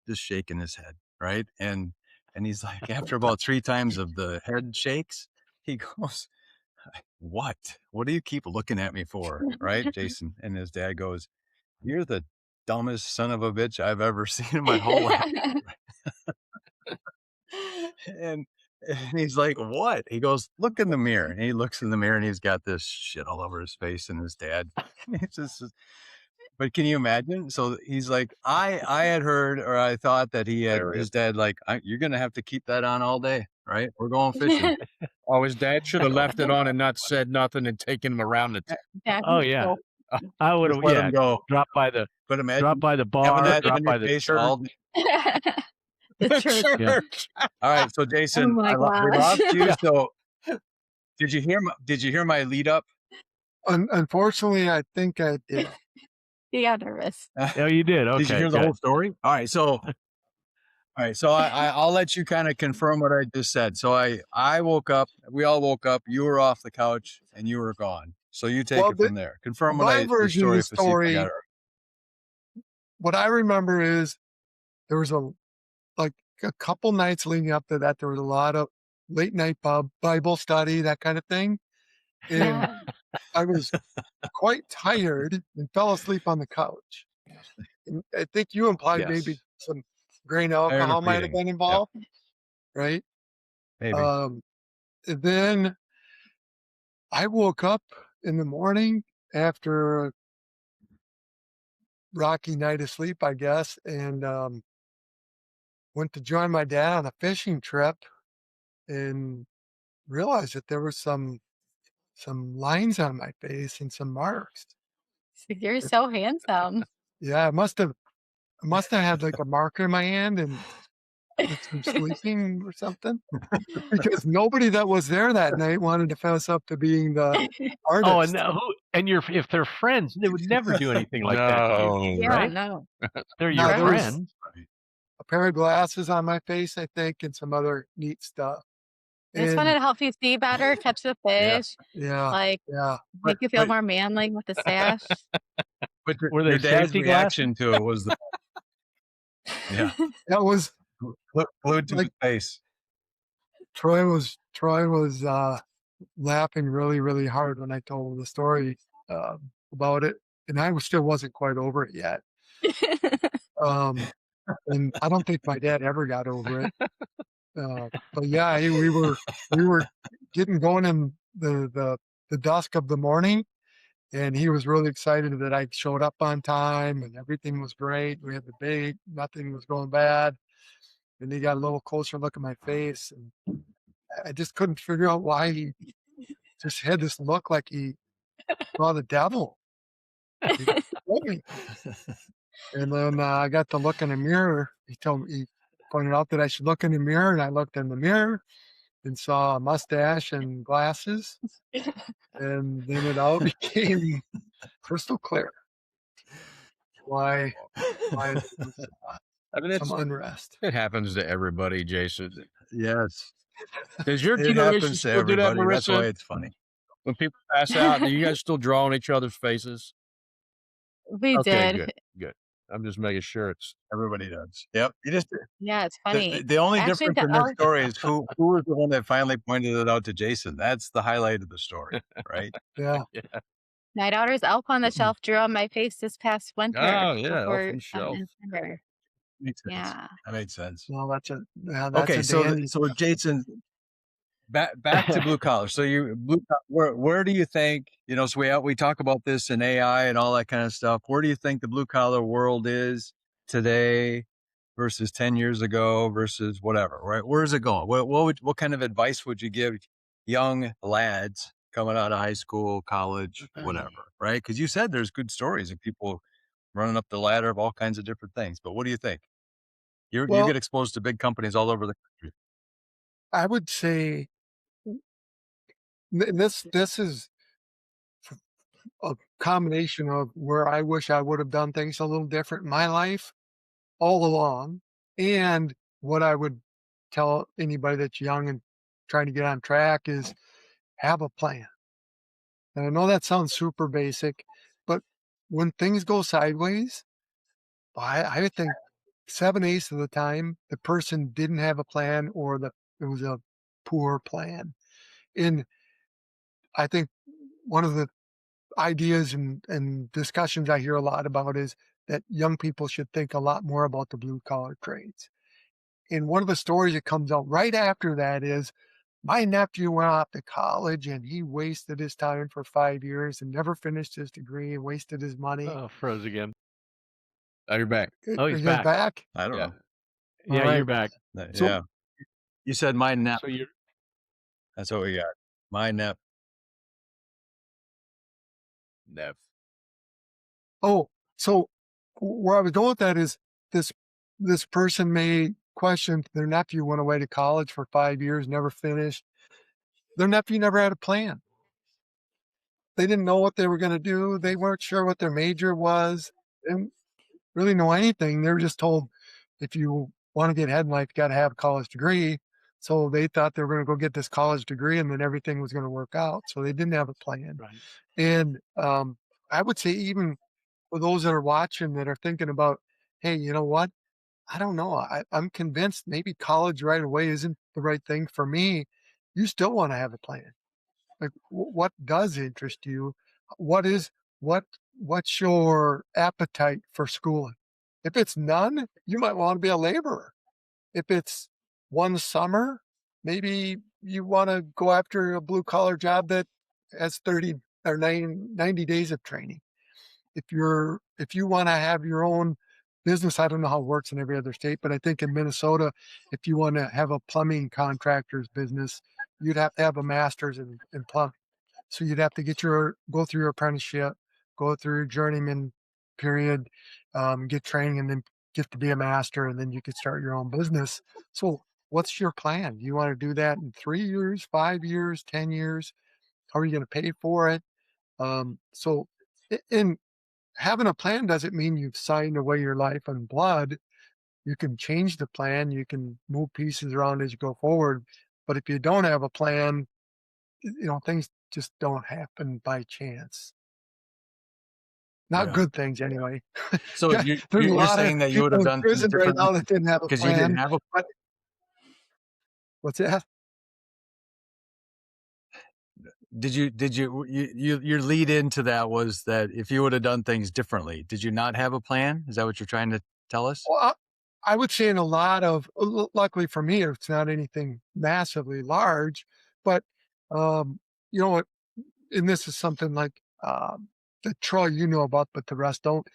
just shaking his head, right? And he's like, after about 3 times of the head shakes, he goes, what do you keep looking at me for, right, Jason? And his dad goes, you're the dumbest son of a bitch I've ever seen in my whole life. and he's like, what? He goes, look in the mirror. And he looks in the mirror, and he's got this shit all over his face, and his dad, it's just, but can you imagine? So he's like, I had heard, or I thought that he had his dad like, you're gonna have to keep that on all day, right? We're going fishing. Oh, his dad should have left it on and not said nothing and taken him around the Oh yeah, I would have. Just let Yeah, him go. drop by the But imagine bar, having that drop in by your the face church. all The church. Yeah. All right, so Jason, Oh my we gosh. lost you. So did you hear my lead up? Unfortunately, I think I did. He got nervous. Oh, you did. Okay. Did you hear the good. whole story? All right, so I'll let you kind of confirm what I just said. So I woke up, we all woke up, you were off the couch and you were gone. So you take Well, it from there. Confirm my the version of the story. See if I got it right. what I remember is there was a couple nights leading up to that. There was a lot of late night Bible study, that kind of thing. And I was quite tired and fell asleep on the couch. And I think you implied Yes. maybe some grain alcohol might have eating. been involved, right? Maybe. And then I woke up in the morning after a rocky night of sleep, I guess, and went to join my dad on a fishing trip and realized that there was some lines on my face and some marks. You're so handsome. Yeah, I must have had like a marker in my hand and did some sleeping or something, because nobody that was there that night wanted to fess up to being the Oh, and artist. if they're friends, they would never do anything like that to you, Yeah, right? no. They're No, your there was friends. a pair of glasses on my face, I think, and some other neat stuff. They just wanted And to help you see better, catch the fish, yeah, like yeah. make you feel but- more manly with the stash. But Were they your dad's safety reaction to it was yeah, That was glued to his like face. Troy was laughing really, really hard when I told the story about it, and I still wasn't quite over it yet. And I don't think my dad ever got over it. But yeah, we were getting going in the dusk of the morning, and he was really excited that I showed up on time and everything was great. We had the bait, nothing was going bad. And he got a little closer look at my face, and I just couldn't figure out why he just had this look like he saw the devil. He told me. And then I got to look in the mirror. He pointed out that I should look in the mirror, and I looked in the mirror and saw a mustache and glasses. And then it all became crystal clear why there was I mean, some unrest. it happens to everybody, Jason. Yes, Does your It generation happens to still do that, everybody. That's why Marissa? it's funny. When people pass out, do you guys still draw on each other's faces? We Okay, did. good. I'm just making sure it's Everybody does. Yep. You just Yeah, it's funny. the only Actually, difference the in this elf story is who was the one that finally pointed it out to Jason. That's the highlight of the story, right? Yeah. my daughter's elf on the shelf drew on my face this past winter oh yeah, before elf and shelf. in December. Makes sense. Yeah. That makes sense. Well, that's Okay, a so dandy. so Jason, back to blue collar. So where do you think, so we talk about this in AI and all that kind of stuff. Where do you think the blue collar world is today versus 10 years ago versus whatever, right? Where is it going? What kind of advice would you give young lads coming out of high school, college, whatever, right? Because you said there's good stories of people running up the ladder of all kinds of different things. But what do you think? You Well, get exposed to big companies all over the country. I would say this is a combination of where I wish I would have done things a little different in my life all along, and what I would tell anybody that's young and trying to get on track is have a plan. And I know that sounds super basic, but when things go sideways, I would think 7/8 of the time the person didn't have a plan, or it was a poor plan. And I think one of the ideas and discussions I hear a lot about is that young people should think a lot more about the blue collar trades. And one of the stories that comes out right after that is my nephew went off to college and he wasted his time for 5 years and never finished his degree and wasted his money. Oh, froze again. Oh, you're back. Oh, Is he's he back. I don't Yeah. know. Yeah, All you're right. back. So- Yeah. You said my nep. So you're That's what we got. My nep. Nev. Oh, so where I was going with that is this person may question their nephew went away to college for 5 years, never finished. Their nephew never had a plan. They didn't know what they were going to do. They weren't sure what their major was. They didn't really know anything. They were just told, if you want to get ahead in life, you got to have a college degree. So they thought they were going to go get this college degree and then everything was going to work out. So they didn't have a plan. right. And I would say, even for those that are watching that are thinking about, hey, you know what? I don't know. I'm convinced maybe college right away isn't the right thing for me. You still want to have a plan. Like, what does interest you? What is what's your appetite for schooling? If it's none, you might want to be a laborer. If it's one summer, maybe you want to go after a blue collar job that has 30 or 90 days of training. If you want to have your own business. I don't know how it works in every other state, but I think in Minnesota, if you want to have a plumbing contractor's business, you'd have to have a master's in plumbing. So you'd have to go through your apprenticeship, go through your journeyman period, get training, and then get to be a master, and then you could start your own business. So what's your plan? Do you want to do that in 3 years, 5 years, 10 years? How are you going to pay for it? So in having a plan doesn't mean you've signed away your life in blood. You can change the plan, you can move pieces around as you go forward. But if you don't have a plan, things just don't happen by chance. Not Yeah. good things anyway. So Yeah, there's a you're lot of saying that you would people have in done things prison right differently now that didn't have a because you didn't plan. have a. But what's that? Did your lead into that was that if you would have done things differently, did you not have a plan? Is that what you're trying to tell us? Well, I would say in a lot of, luckily for me, it's not anything massively large, but you know what? And this is something like that Troy, you know about, but the rest don't.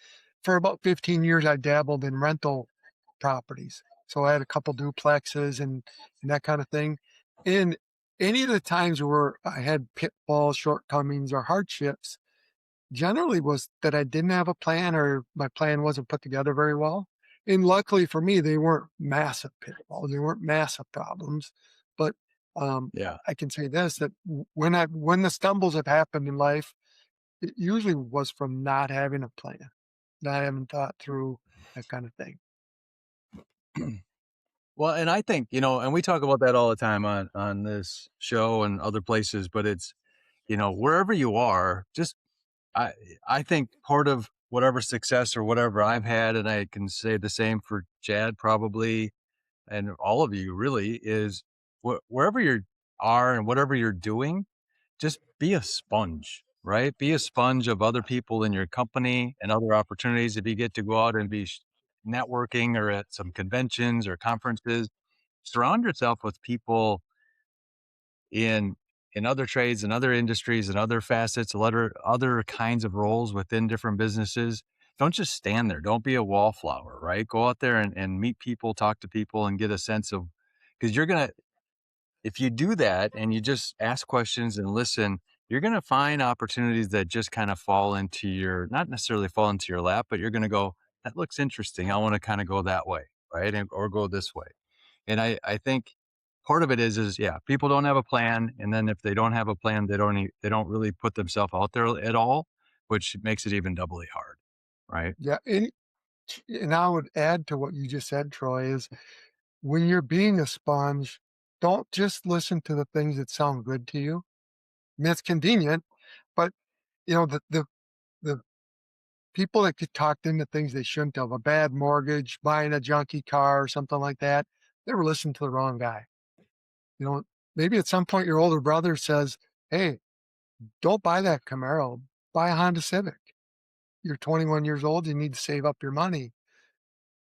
For about 15 years, I dabbled in rental properties. So I had a couple duplexes and that kind of thing. And any of the times where I had pitfalls, shortcomings, or hardships, generally was that I didn't have a plan or my plan wasn't put together very well. And luckily for me, they weren't massive pitfalls, they weren't massive problems. But Yeah. I can say this, that when the stumbles have happened in life, it usually was from not having a plan, not having thought through that kind of thing. Well, and I think, and we talk about that all the time on this show and other places, but it's, wherever you are, just I think part of whatever success or whatever I've had, and I can say the same for Chad probably, and all of you really, is wherever you are and whatever you're doing, just be a sponge, right? Be a sponge of other people in your company and other opportunities. If you get to go out and be networking or at some conventions or conferences, surround yourself with people in other trades and other industries and other facets, other kinds of roles within different businesses. Don't just stand there. Don't be a wallflower, right? Go out there and meet people, talk to people, and get a sense of, because if you do that and you just ask questions and listen, you're going to find opportunities that just kind of not necessarily fall into your lap, but you're going to go, that looks interesting. I want to kind of go that way, right? Or go this way. And I think part of it is yeah, people don't have a plan. And then if they don't have a plan, they don't really put themselves out there at all, which makes it even doubly hard. Right. Yeah. And I would add to what you just said, Troy, is when you're being a sponge, don't just listen to the things that sound good to you. I mean, it's convenient, but the people that get talked into things they shouldn't have, a bad mortgage, buying a junky car or something like that, they were listening to the wrong guy. Maybe at some point your older brother says, hey, don't buy that Camaro, buy a Honda Civic. You're 21 years old, you need to save up your money.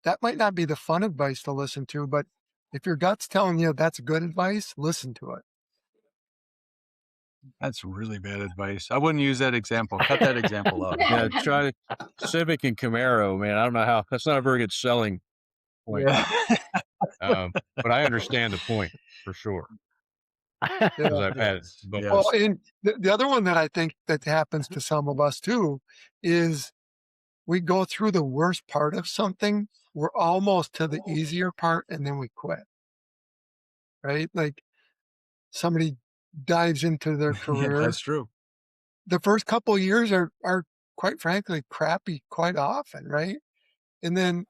That might not be the fun advice to listen to, but if your gut's telling you that's good advice, listen to it. That's really bad advice. I wouldn't use that example. Cut that example out. Yeah, try to Civic and Camaro, man. I don't know how. That's not a very good selling point. Yeah. But I understand the point for sure because I've had it. Yes. Well, and the other one that I think that happens to some of us too is we go through the worst part of something, we're almost to the easier part, and then we quit. Right? Like somebody dives into their Yeah, career. that's true. The first couple of years are quite frankly crappy quite often, right? And then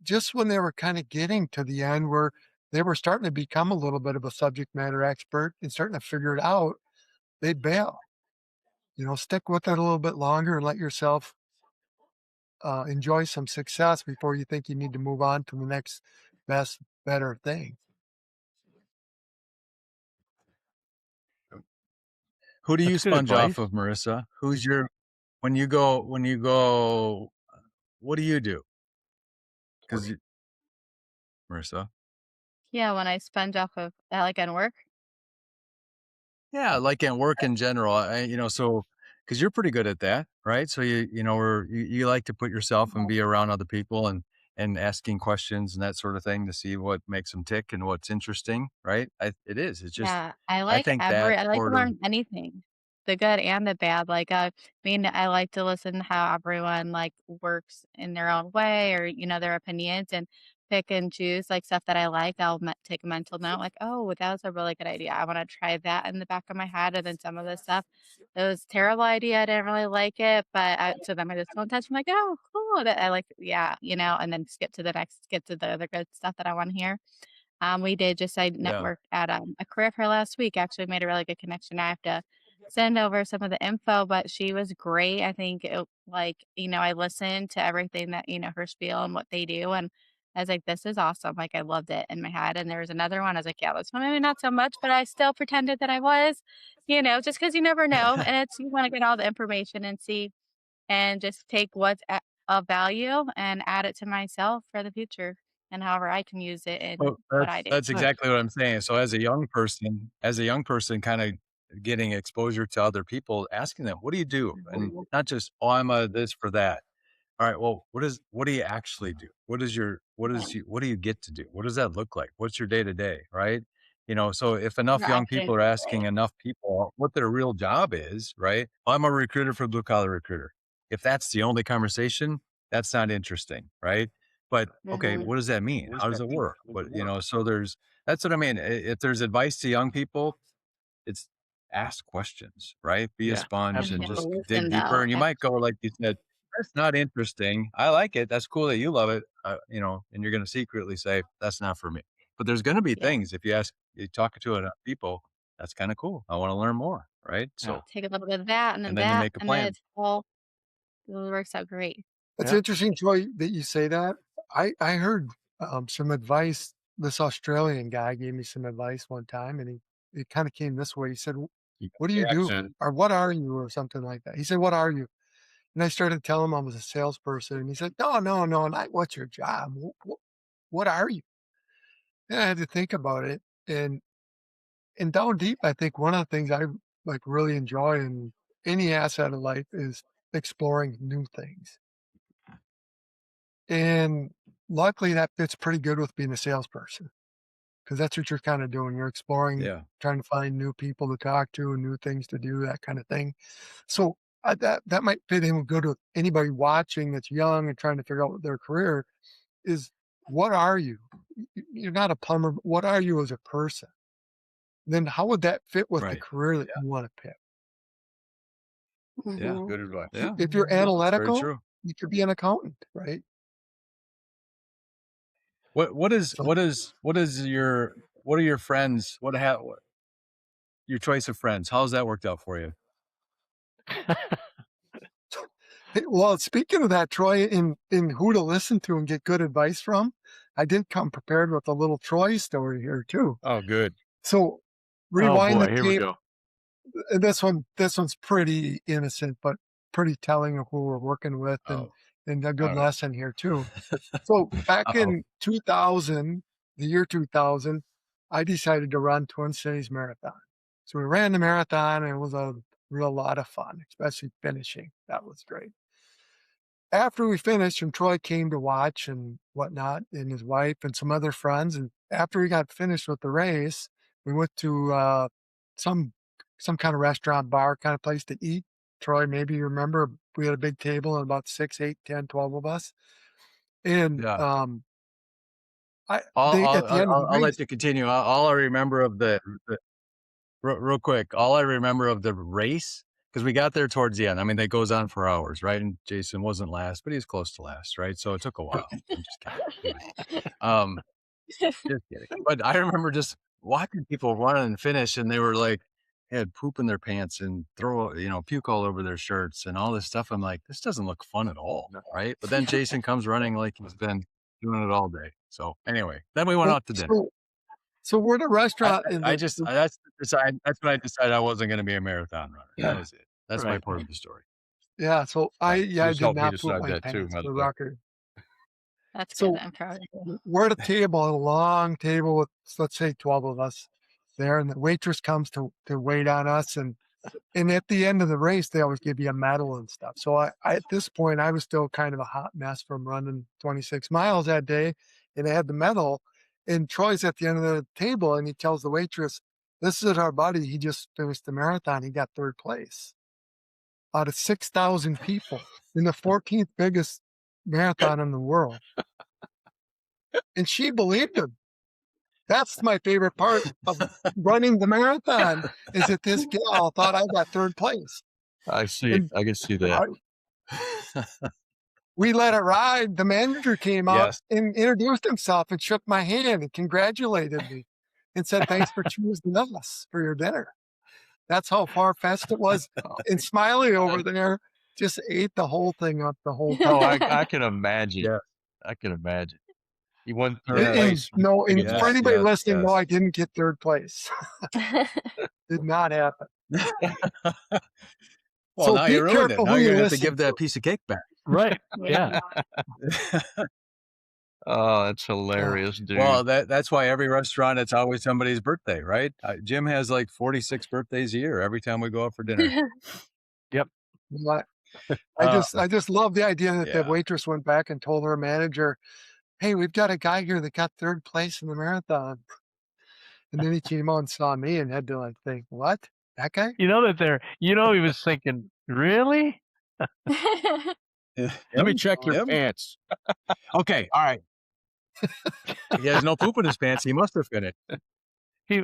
just when they were kind of getting to the end where they were starting to become a little bit of a subject matter expert and starting to figure it out, they bail. Stick with it a little bit longer and let yourself enjoy some success before you think you need to move on to the next best, better thing. Who do you That's good sponge advice. off of, Marissa? When you go, what do you do? Because Marissa, Yeah, when I sponge off of like at work. yeah, like at work in general, so because you're pretty good at that, right? So you like to put yourself and be around other people, and and asking questions and that sort of thing to see what makes them tick and what's interesting, right? It is. It's just, Yeah, I think that I like to sort of, learn anything, the good and the bad. I like to listen to how everyone like works in their own way, or their opinions, and pick and choose like stuff that I like. Take a mental note, like, oh, that was a really good idea. I want to try that in the back of my head, and then some of the stuff, it was a terrible idea. I didn't really like it, so then I just don't touch. I'm like, oh, cool. That I like, yeah, and then skip to the other good stuff that I want to hear. We did just I yeah. networked at a career fair last week. Actually, made a really good connection. I have to send over some of the info, but she was great. I think I listened to everything that her spiel and what they do, and I was like, this is awesome. Like I loved it in my head. And there was another one. I was like, yeah, this one maybe not so much, but I still pretended that I was, just because you never know, and it's you want to get all the information and see and just take of value and add it to myself for the future and however I can use it in Well, what I do. that's exactly what I'm saying. So as a young person, kind of getting exposure to other people, asking them, "What do you do?" And not just, "Oh, I'm a this for that." All right. Well, what do you actually do? What do you get to do? What does that look like? What's your day to day? Right. So if enough You're young actually people are asking enough people what their real job is, right? I'm a recruiter for Blue Collar Recruiter. If that's the only conversation, that's not interesting, right? But okay, Mhm. what does that mean? How does it work? So that's what I mean. If there's advice to young people, it's ask questions, right? Be a Yeah, sponge and just absolutely. dig Listen deeper. though, And you might go, like you said, that's not interesting. I like it. That's cool that you love it. And you're going to secretly say, that's not for me. But there's going to be yeah, things, if you talk to enough people, that's kind of cool. I want to learn more. Right. Yeah. So, take a little bit of that and then and then you make a and then plan. it works out great. It's Yeah. interesting, Troy, that you say that. I heard some advice. This Australian guy gave me some advice one time, and it kind of came this way. He said, You got "What do the you do?" accent. or "What are you?" or something like that. He said, "What are you?" And I started telling him I was a salesperson, and he said, "No, no, no, not what's your job. What are you?" And I had to think about it, and down deep, I think one of the things I like really enjoy in any asset of life is exploring new things. And luckily, that fits pretty good with being a salesperson because that's what you're kind of doing. You're exploring, Yeah. trying to find new people to talk to, new things to do, that kind of thing. So that might fit in good with anybody watching that's young and trying to figure out what their career is. What are you? You're not a plumber. But what are you as a person? Then how would that fit with the Right. career that you want to pick? Yeah. Mhm. Good advice. Yeah. If you're That's very analytical, true. you could be an accountant, right? What is, So what are your friends? Your choice of friends? How's that worked out for you? hey, well, speaking of that, Troy, in who to listen to and get good advice from, I did come prepared with a little Troy story here too. Oh, good. So Oh rewind boy, the here we tape. go. This one's pretty innocent, but pretty telling of who we're working with, Oh, and a good all right. lesson here too. So back Uh-oh. in 2000, the year 2000, I decided to run Twin Cities Marathon. So we ran the marathon, and it was a real lot of fun, especially finishing. That was great. After we finished, and Troy came to watch and whatnot, and his wife and some other friends. And after we got finished with the race, we went to some some kind of restaurant, bar kind of place to eat. Troy, maybe you remember we had a big table and about 6, 8, 10, 12 of us. And Yeah. I they at the end of the I'll race, let you continue. All I remember of real quick, all I remember of the race, because we got there towards the end. I mean, that goes on for hours, right? And Jason wasn't last, but he was close to last, right? So it took a while. I'm just kidding. Anyway, um, just kidding. But I remember just watching people run and finish, and they were like, had poop in their pants and puke all over their shirts and all this stuff. I'm like, this doesn't look fun at all, right? But then Jason comes running like he's been doing it all day. So anyway, then we went so out to dinner. so, so we're at a restaurant in That's when I decided I wasn't going to be a marathon runner. That was it. That's my Right. part of the story. yeah. So Right. You I just did helped me not poop decide my that too, pants by for the the way. record. That's good. So I'm proud of you. we're at a table, a long table with, let's say, 12 of us there, and the waitress comes to wait on us, and And at the end of the race, they always give you a medal and stuff. So at this point, I was still kind of a hot mess from running 26 miles that day, and I had the medal. And Troy's at the end of the table, and he tells the waitress, "This is our buddy. He just finished the marathon. He got 3rd place out of 6,000 people in the 14th biggest marathon in the world." And she believed him. That's my favorite part of running the marathon, is that this gal thought I got 3rd place. I see. And I can see that. We let it ride. The manager came out Yes. and introduced himself and shook my hand and congratulated me and said, "Thanks for choosing us for your dinner." That's how far-fetched it was. And Smiley over there just ate the whole thing up the whole Oh, time. I can imagine. Yeah. I can imagine. He won And, 3rd and place. no, and Yes, for anybody yes, listening, no, yes. I didn't get 3rd place. Did not happen. Well, So now be you ruined it. careful Now who you're you gonna have to listen give that piece of cake back. Right. Yeah. Oh, that's hilarious, dude. Well, that's why every restaurant, it's always somebody's birthday, right? Jim has like 46 birthdays a year every time we go out for dinner. But I just love the idea that the yeah. waitress went back and told her manager, "Hey, we've got a guy here that got 3rd place in the marathon." And then he came out and saw me and had to like think, "What? That guy?" You know he was thinking, really? Let me check your Him? pants. Okay. All right. He has no poop in his pants. He must have finished. He,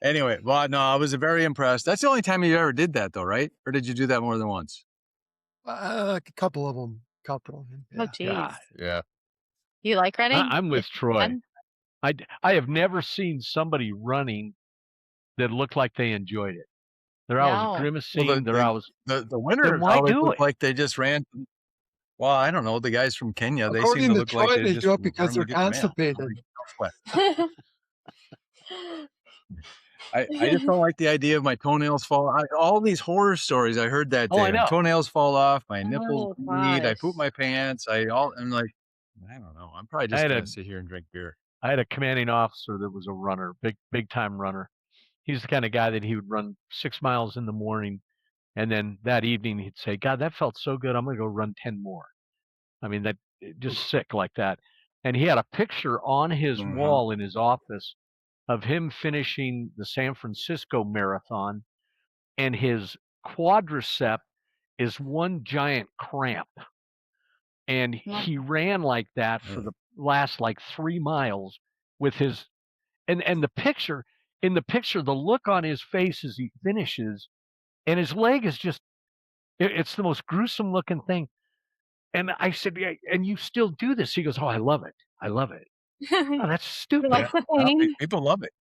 Anyway, well, no, I was very impressed. That's the only time you ever did that, though, right? Or did you do that more than once? A couple of them. Oh, Yeah. geez. God. Yeah. You like running? I'm with Troy. I have never seen somebody running that looked like they enjoyed it. They're always No. grimacing. Well, they're always. the winners why always do look it? like they just ran. Well, I don't know. The guys from Kenya, they seem According to to look like Troy, they they just do it because run they're to get the mail. constipated. No sweat. I just don't like the idea of my toenails fall. All these horror stories I heard that day. Oh, I know. Toenails fall off, my nipples Oh, bleed, I poop gosh. my pants. I'm like, I don't know. I'm probably just gonna sit here and drink beer. I had a commanding officer that was a runner, big time runner. He's the kind of guy that he would run 6 miles in the morning, and then that evening he'd say, "God, that felt so good. I'm going to go run 10 more." I mean, that just sick like that. And he had a picture on his Mhm. wall in his office of him finishing the San Francisco marathon, and his quadricep is one giant cramp. And he ran like that for the last like 3 miles with his and the picture in the picture, the look on his face as he finishes, and his leg is just it's the most gruesome looking thing. And I said, "Yeah, and you still do this?" He goes, "Oh, I love it. I love it." Oh, that's You stupid. like complaining? People love it.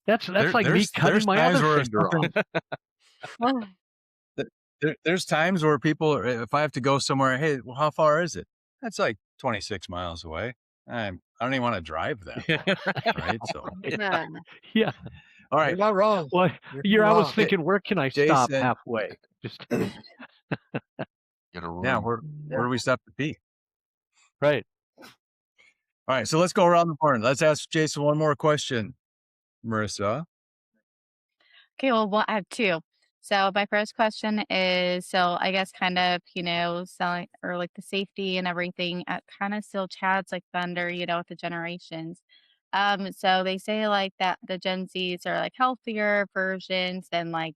That's like me There's cutting my times other where finger off. Oh, There's times where people, if I have to go somewhere, hey, well, how far is it? That's like 26 miles away. I don't even want to drive that, right? So, yeah. Yeah. all You're right, not wrong. Well, You're I was wrong. thinking, where can I stop Jason. halfway? Just Get a room. Yeah, where do we stop to pee? right. All right, so let's go around the horn. Let's ask Jason one more question, Marissa. Okay, well, I have two. So my first question is, so I guess kind of, selling or like the safety and everything at kind of still Chad's like thunder, with the generations. So they say like that the Gen Zs are like healthier versions than like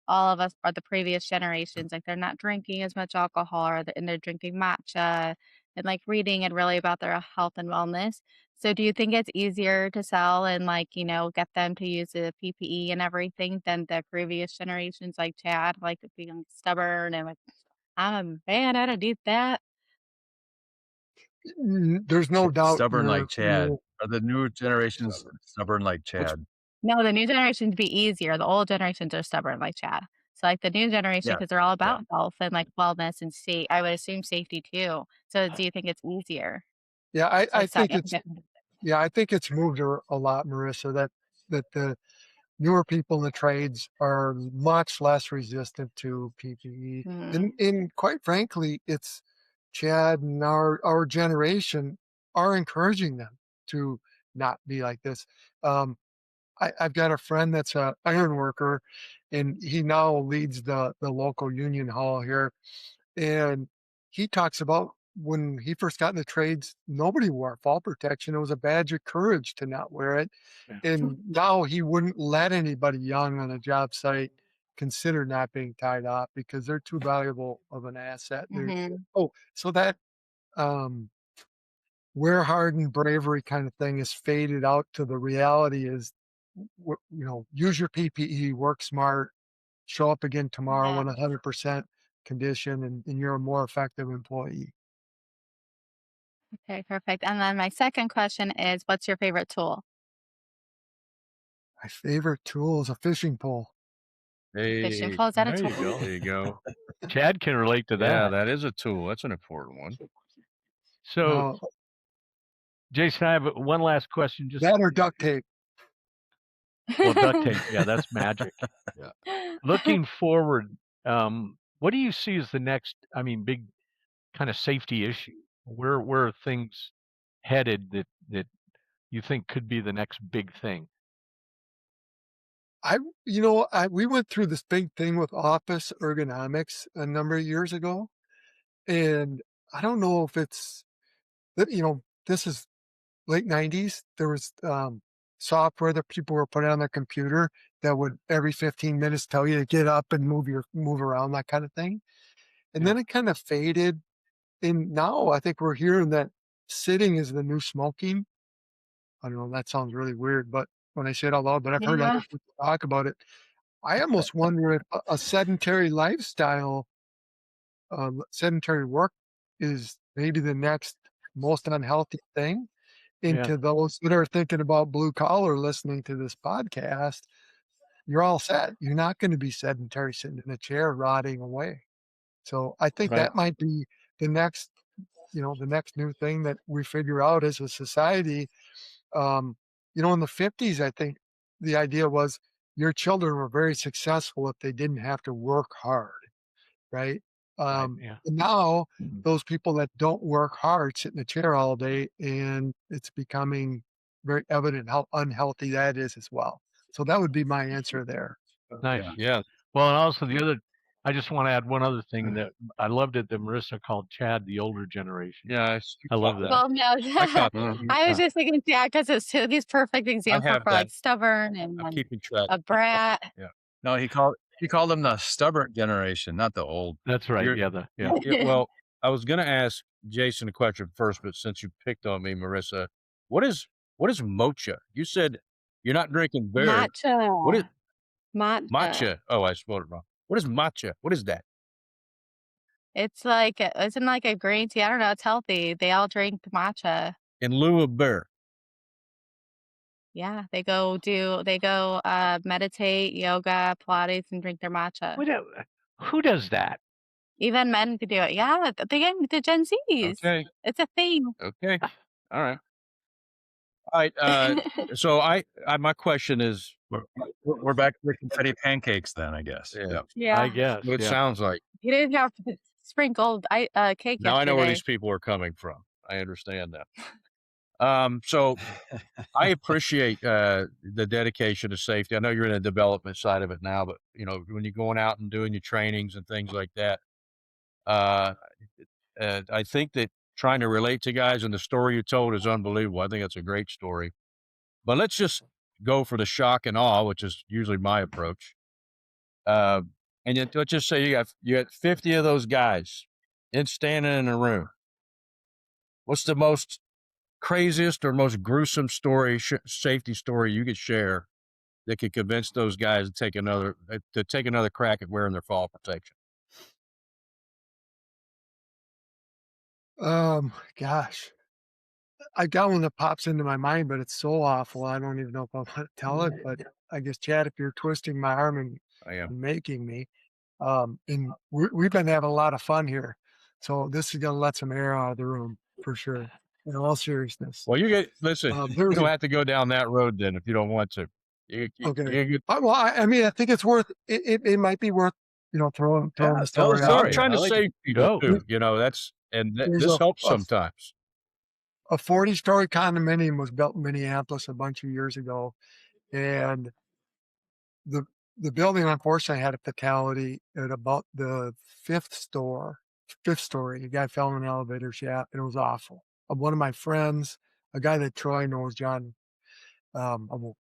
all of us or the previous generations. Like they're not drinking as much alcohol and they're drinking matcha and like reading and really about their health and wellness. So do you think it's easier to sell and like, get them to use the PPE and everything than the previous generations like Chad, like being stubborn and like, I'm a man, I don't do that. There's no doubt. Stubborn like Chad. you're- Are the new generations stubborn like Chad? No, the new generations be easier. The old generations are stubborn like Chad. So like the new generation, Yeah. because they're all about health and like wellness and I would assume safety too. So do you think it's easier? Yeah, I Like think it's I think it's moved a lot, Marissa. That the newer people in the trades are much less resistant to PPE, and quite frankly, it's Chad and our generation are encouraging them to not be like this. I've got a friend that's a iron worker, and he now leads the local union hall here. And he talks about when he first got in the trades, nobody wore fall protection. It was a badge of courage to not wear it. Yeah. And now he wouldn't let anybody young on a job site consider not being tied off because they're too valuable of an asset. Mhm. Oh, so that um, wear hard and bravery kind of thing is faded out to the reality is, use your PPE, work smart, show up again tomorrow Yeah. when 100% condition, and you're a more effective employee. Okay, perfect. And then my second question is, what's your favorite tool? My favorite tool is a fishing pole. Fishing Hey, pole, is that a There you tool? go. there you go. Chad can relate to Yeah, that. that is a tool. That's an important one. So, Now, Jason, I have one last question. Just that or duct tape. well, duct tape. Yeah, that's magic. Looking forward, what do you see as the next? I mean, big kind of safety issue. Where are things headed that you think could be the next big thing? We went through this big thing with office ergonomics a number of years ago, and I don't know if it's that, this is late 90s. There was software that people were putting on their computer that would every 15 minutes tell you to get up and move around, that kind of thing. And Yeah. then it kind of faded. And now I think we're hearing that sitting is the new smoking. I don't know, that sounds really weird, but when I say it out loud, but I've heard other Yeah. people talk about it. I almost wonder if a sedentary lifestyle, sedentary work is maybe the next most unhealthy thing. And Yeah. to those that are thinking about blue collar listening to this podcast, you're all set. You're not going to be sedentary sitting in a chair rotting away. So I think Right. that might be the next, the next new thing that we figure out as a society. In the 50s, I think the idea was your children were very successful if they didn't have to work hard, right? Right. Yeah. And now those people that don't work hard sit in a chair all day, and it's becoming very evident how unhealthy that is as well. So that would be my answer there. Nice. Yeah. Well, and also I just want to add one other thing that I loved it that Marissa called Chad the older generation. Yeah. I love that. Well, no, I caught that. I was just thinking, yeah, because he's perfect example have for that. like stubborn and I'm keeping track. a brat. No, he called them the stubborn generation, not the old. That's right. You're- Yeah. Yeah, well, I was going to ask Jason a question first, but since you picked on me, Marissa, what is mocha? You said you're not drinking beer. Matcha. What is Matcha. matcha? Oh, I spelled it wrong. What is matcha? What is that? It's like, isn't like a green tea. I don't know. It's healthy. They all drink matcha. In lieu of beer. Yeah, they go meditate, yoga, Pilates, and drink their matcha. Who does that? Even men could do it. Yeah, the Gen Zs. Okay. It's a thing. Okay. All right. All right. So my question is, We're back to the confetti pancakes then, I guess. Yeah. Yeah. I guess. what it Yeah. sounds like. He didn't have to sprinkled cake Now I know where yesterday. these people are coming from. I understand that. So I appreciate the dedication to safety. I know you're in the development side of it now, but when you're going out and doing your trainings and things like that, I think that trying to relate to guys and the story you told is unbelievable. I think that's a great story. But let's just go for the shock and awe, which is usually my approach. And yet, let's just say you got 50 of those guys standing in a room. What's the most craziest or most gruesome safety story you could share that could convince those guys to take another crack at wearing their fall protection? Gosh, I got one that pops into my mind, but it's so awful. I don't even know if I want to tell it. But I guess, Chad, if you're twisting my arm and I am. making me, and we've been having a lot of fun here, so this is gonna let some air out of the room for sure. In all seriousness. Well, listen. You There's don't a- have to go down that road then if you don't want to. Okay. Well, I mean, I think it's worth it might be worth throwing Yeah, the tell the story story. out. I'm trying to I like save people Go. too. There's This a- helps a- sometimes. A 40-story condominium was built in Minneapolis a bunch of years ago, and the the building unfortunately had a fatality at about the fifth story. A guy fell in an elevator shaft, and it was awful. One of my friends, a guy that Troy knows, John, I won't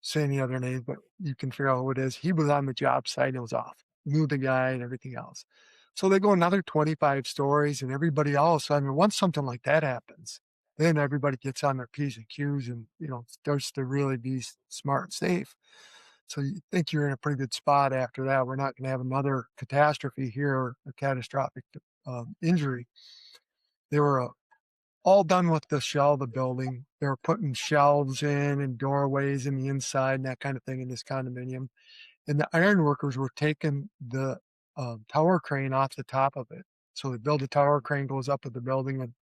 say any other names, but you can figure out who it is. He was on the job site. It was awful. Knew the guy and everything else. So they go another 25 stories, and everybody else. I mean, once something like that happens, then everybody gets on their P's and Q's and, starts to really be smart and safe. So you think you're in a pretty good spot after that. We're not going to have another catastrophe here, a catastrophic injury. They were all done with the shell of the building. They were putting shelves in and doorways in the inside and that kind of thing in this condominium. And the iron workers were taking the tower crane off the top of it. So they build a tower crane, goes up with the building, and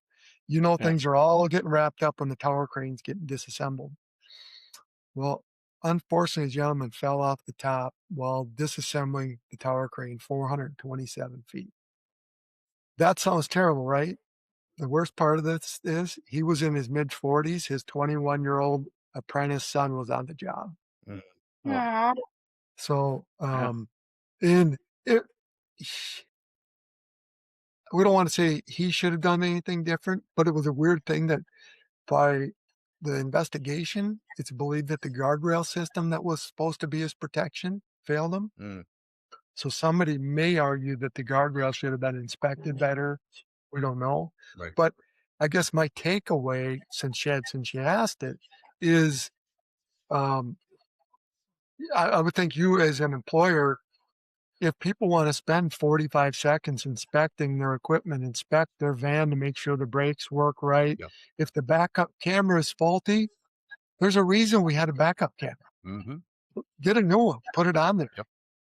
Yeah. things are all getting wrapped up when the tower crane's getting disassembled. Well, unfortunately, a gentleman fell off the top while disassembling the tower crane 427 feet. That sounds terrible, right? The worst part of this is he was in his mid 40s. His 21-year-old apprentice son was on the job. Mm. Aw. So, Yeah. and it, we don't want to say he should have done anything different, but it was a weird thing that by the investigation, it's believed that the guardrail system that was supposed to be his protection failed him. Mm. So somebody may argue that the guardrail should have been inspected better. We don't know. Right. But I guess my takeaway, since you asked it, is I would think you as an employer, if people want to spend 45 seconds inspecting their equipment, inspect their van to make sure the brakes work right. Yep. If the backup camera is faulty, there's a reason we had a backup camera. Mm-hmm. Get a new one, put it on there. Yep.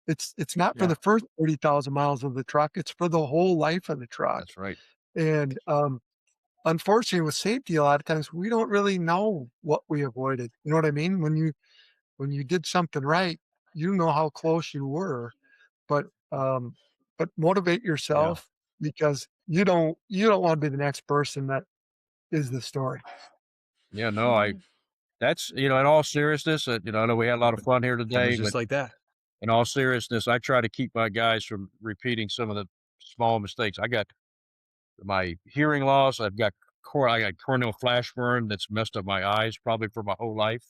It's not for Yeah. the first 30,000 miles of the truck. It's for the whole life of the truck. That's right. And unfortunately, with safety, a lot of times we don't really know what we avoided. You know what I mean? When you did something right, you know how close you were, but motivate yourself because you don't want to be the next person that is the story. Yeah, no, that's, in all seriousness, I know we had a lot of fun here It today, was just but like that. in all seriousness, I try to keep my guys from repeating some of the small mistakes. I got my hearing loss. I got corneal flash burn that's messed up my eyes probably for my whole life.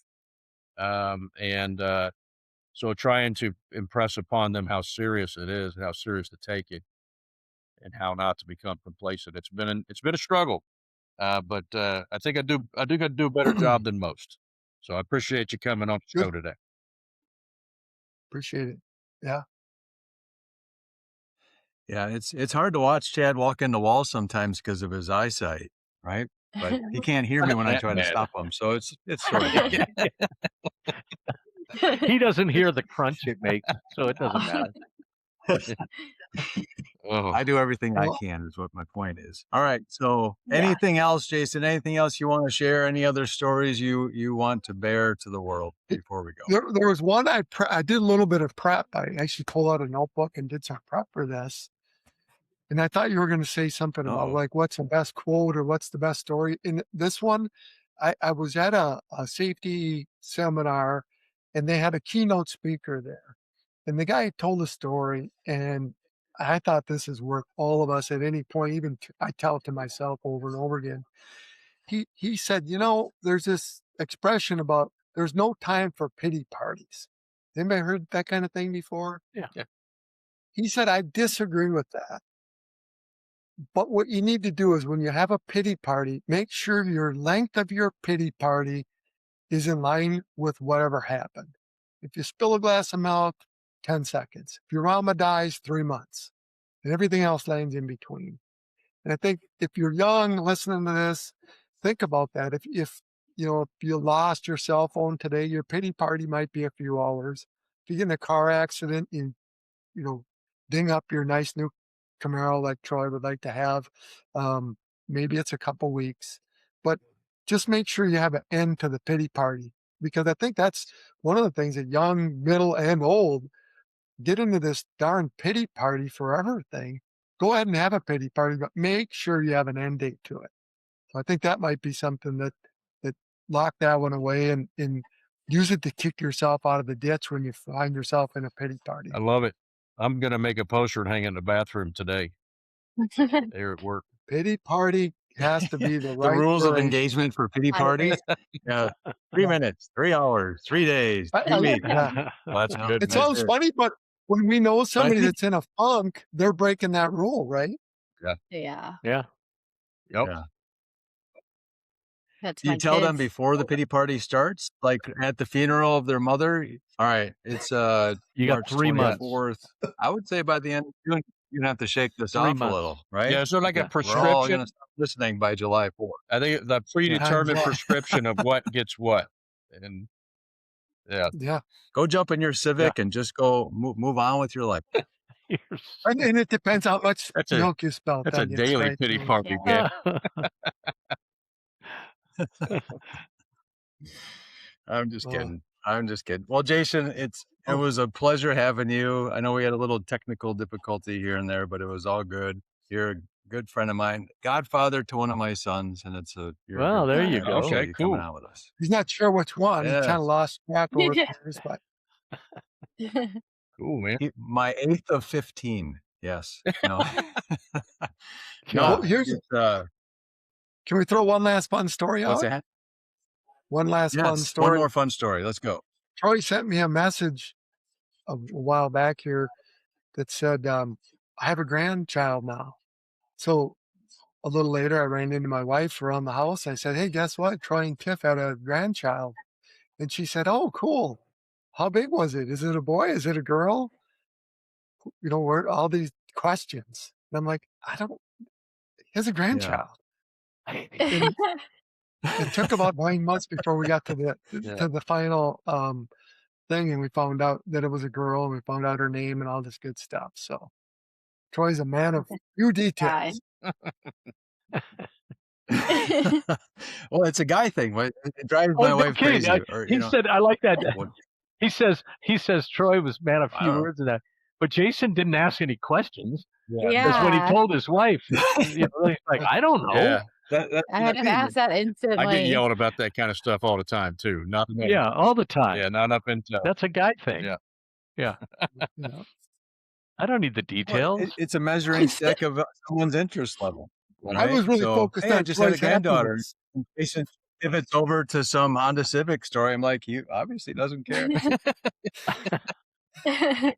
So trying to impress upon them how serious it is and how serious to take it and how not to become complacent. It's been a struggle. But I think I do a better job than most. So I appreciate you coming on the show Good. today. Appreciate it. Yeah. Yeah, it's hard to watch Chad walk into walls sometimes because of his eyesight, right? But he can't hear me when I That try to bad. stop him, so it's sort of funny. He doesn't hear the crunch it makes, so it doesn't matter. Oh, I do everything I Well, can is what my point is. All right, so Yeah. anything else, Jason? Anything else you want to share? Any other stories you want to bear to the world before we go? there was one I did a little bit of prep. I actually pulled out a notebook and did some prep for this. And I thought you were going to say something about Oh, like what's the best quote or what's the best story. In this one, I was at a safety seminar and they had a keynote speaker there. And the guy told a story, and I thought this is worth all of us at any point, even I tell it to myself over and over again. He said, there's this expression about there's no time for pity parties. Anybody heard that kind of thing before? Yeah. He said, I disagree with that. But what you need to do is when you have a pity party, make sure your length of your pity party is in line with whatever happened. If you spill a glass of milk, 10 seconds. If your mama dies, 3 months. And everything else lands in between. And I think if you're young listening to this, think about that. If you lost your cell phone today, your pity party might be a few hours. If you get in a car accident, ding up your nice new Camaro like Troy would like to have. Maybe it's a couple weeks, but just make sure you have an end to the pity party, because I think that's one of the things that young, middle, and old get into this darn pity party for everything. Go ahead and have a pity party, but make sure you have an end date to it. So I think that might be something that lock that one away and use it to kick yourself out of the ditch when you find yourself in a pity party. I love it. I'm going to make a poster and hang it in the bathroom today there at work. Pity party has to be the The right rules of duration. engagement for pity I parties. Yeah. 3 minutes, 3 hours, 3 days, 3 weeks. Yeah. Well, that's Yeah. good. It man. sounds funny, but when we know somebody think- that's in a funk, they're breaking that rule, right? Yeah. Yep. Yeah. That's Do you my tell them kids. before the pity party starts? Like at the funeral of their mother? All right, it's You got March 3 months. 24th. I would say by the end of June, you're gonna have to shake this 3 off a months. little, right? Yeah. So like Yeah. a We're all prescription. gonna stop listening by July 4th. I think the predetermined Yeah. prescription of what gets what. And yeah. Yeah. Go jump in your Civic and just go move on with your life. You're And it depends how much That's a- milk you spelt. That's a onions, daily right? pity So- party, Yeah. man. I'm just Well- kidding. I'm just kidding. Well, Jason, it Oh. was a pleasure having you. I know we had a little technical difficulty here and there, but it was all good. You're a good friend of mine, godfather to one of my sons, and you're a Well, good there friend. you I go. appreciate Okay, you coming cool. on with us. He's not sure which one. He kind Yes. of lost track over the years, but Cool, man. My 8th of 15. Yes. No. Well, no. here's- it's, can we throw one last fun story what's out? that? One last fun Yes. story. One more fun story. Let's go. Troy sent me a message a while back here that said, I have a grandchild now. So a little later, I ran into my wife around the house. I said, hey, guess what? Troy and Tiff had a grandchild. And she said, oh, cool. How big was it? Is it a boy? Is it a girl? You know, where all these questions. And I'm like, he has a grandchild. And it took about 9 months before we got to the final thing, and we found out that it was a girl, and we found out her name and all this good stuff. So Troy's a man of few details. Well, it's a guy thing. It drives Oh, my no wife kidding. crazy. Or, He you know, said, I like that. what- He says Troy was man of few Wow. words and that. But Jason didn't ask any questions. Because Yeah. when he told his wife, he's like, I don't know. Yeah. I would have asked that instantly. I get yelled about that kind of stuff all the time too. Not Yeah, all the time. Yeah, not up into That's a guy thing. Yeah. Yeah. You know? I don't need the Well, details. it's a measuring stick of someone's interest level. I was really So, focused hey, I on just had a Troy's granddaughter. happiness. In case if it's over to some Honda Civic story, I'm like, he obviously doesn't care. I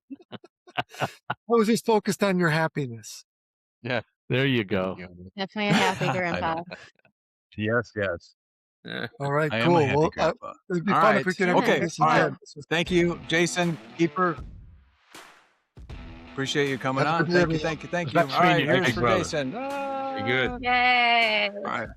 was just focused on your happiness. There you go. Definitely a happy grandpa. Yes. Yeah. All right, I am cool. a happy Well, grandpa. it'd be All fun right. if we could ever Okay, do this all right. again. Thank you, Jason Giefer. Appreciate you coming Have a on. good day, Thank you. It's nice All right, meeting you. here's Thanks, for brother. Jason. Be good. Yay! All right.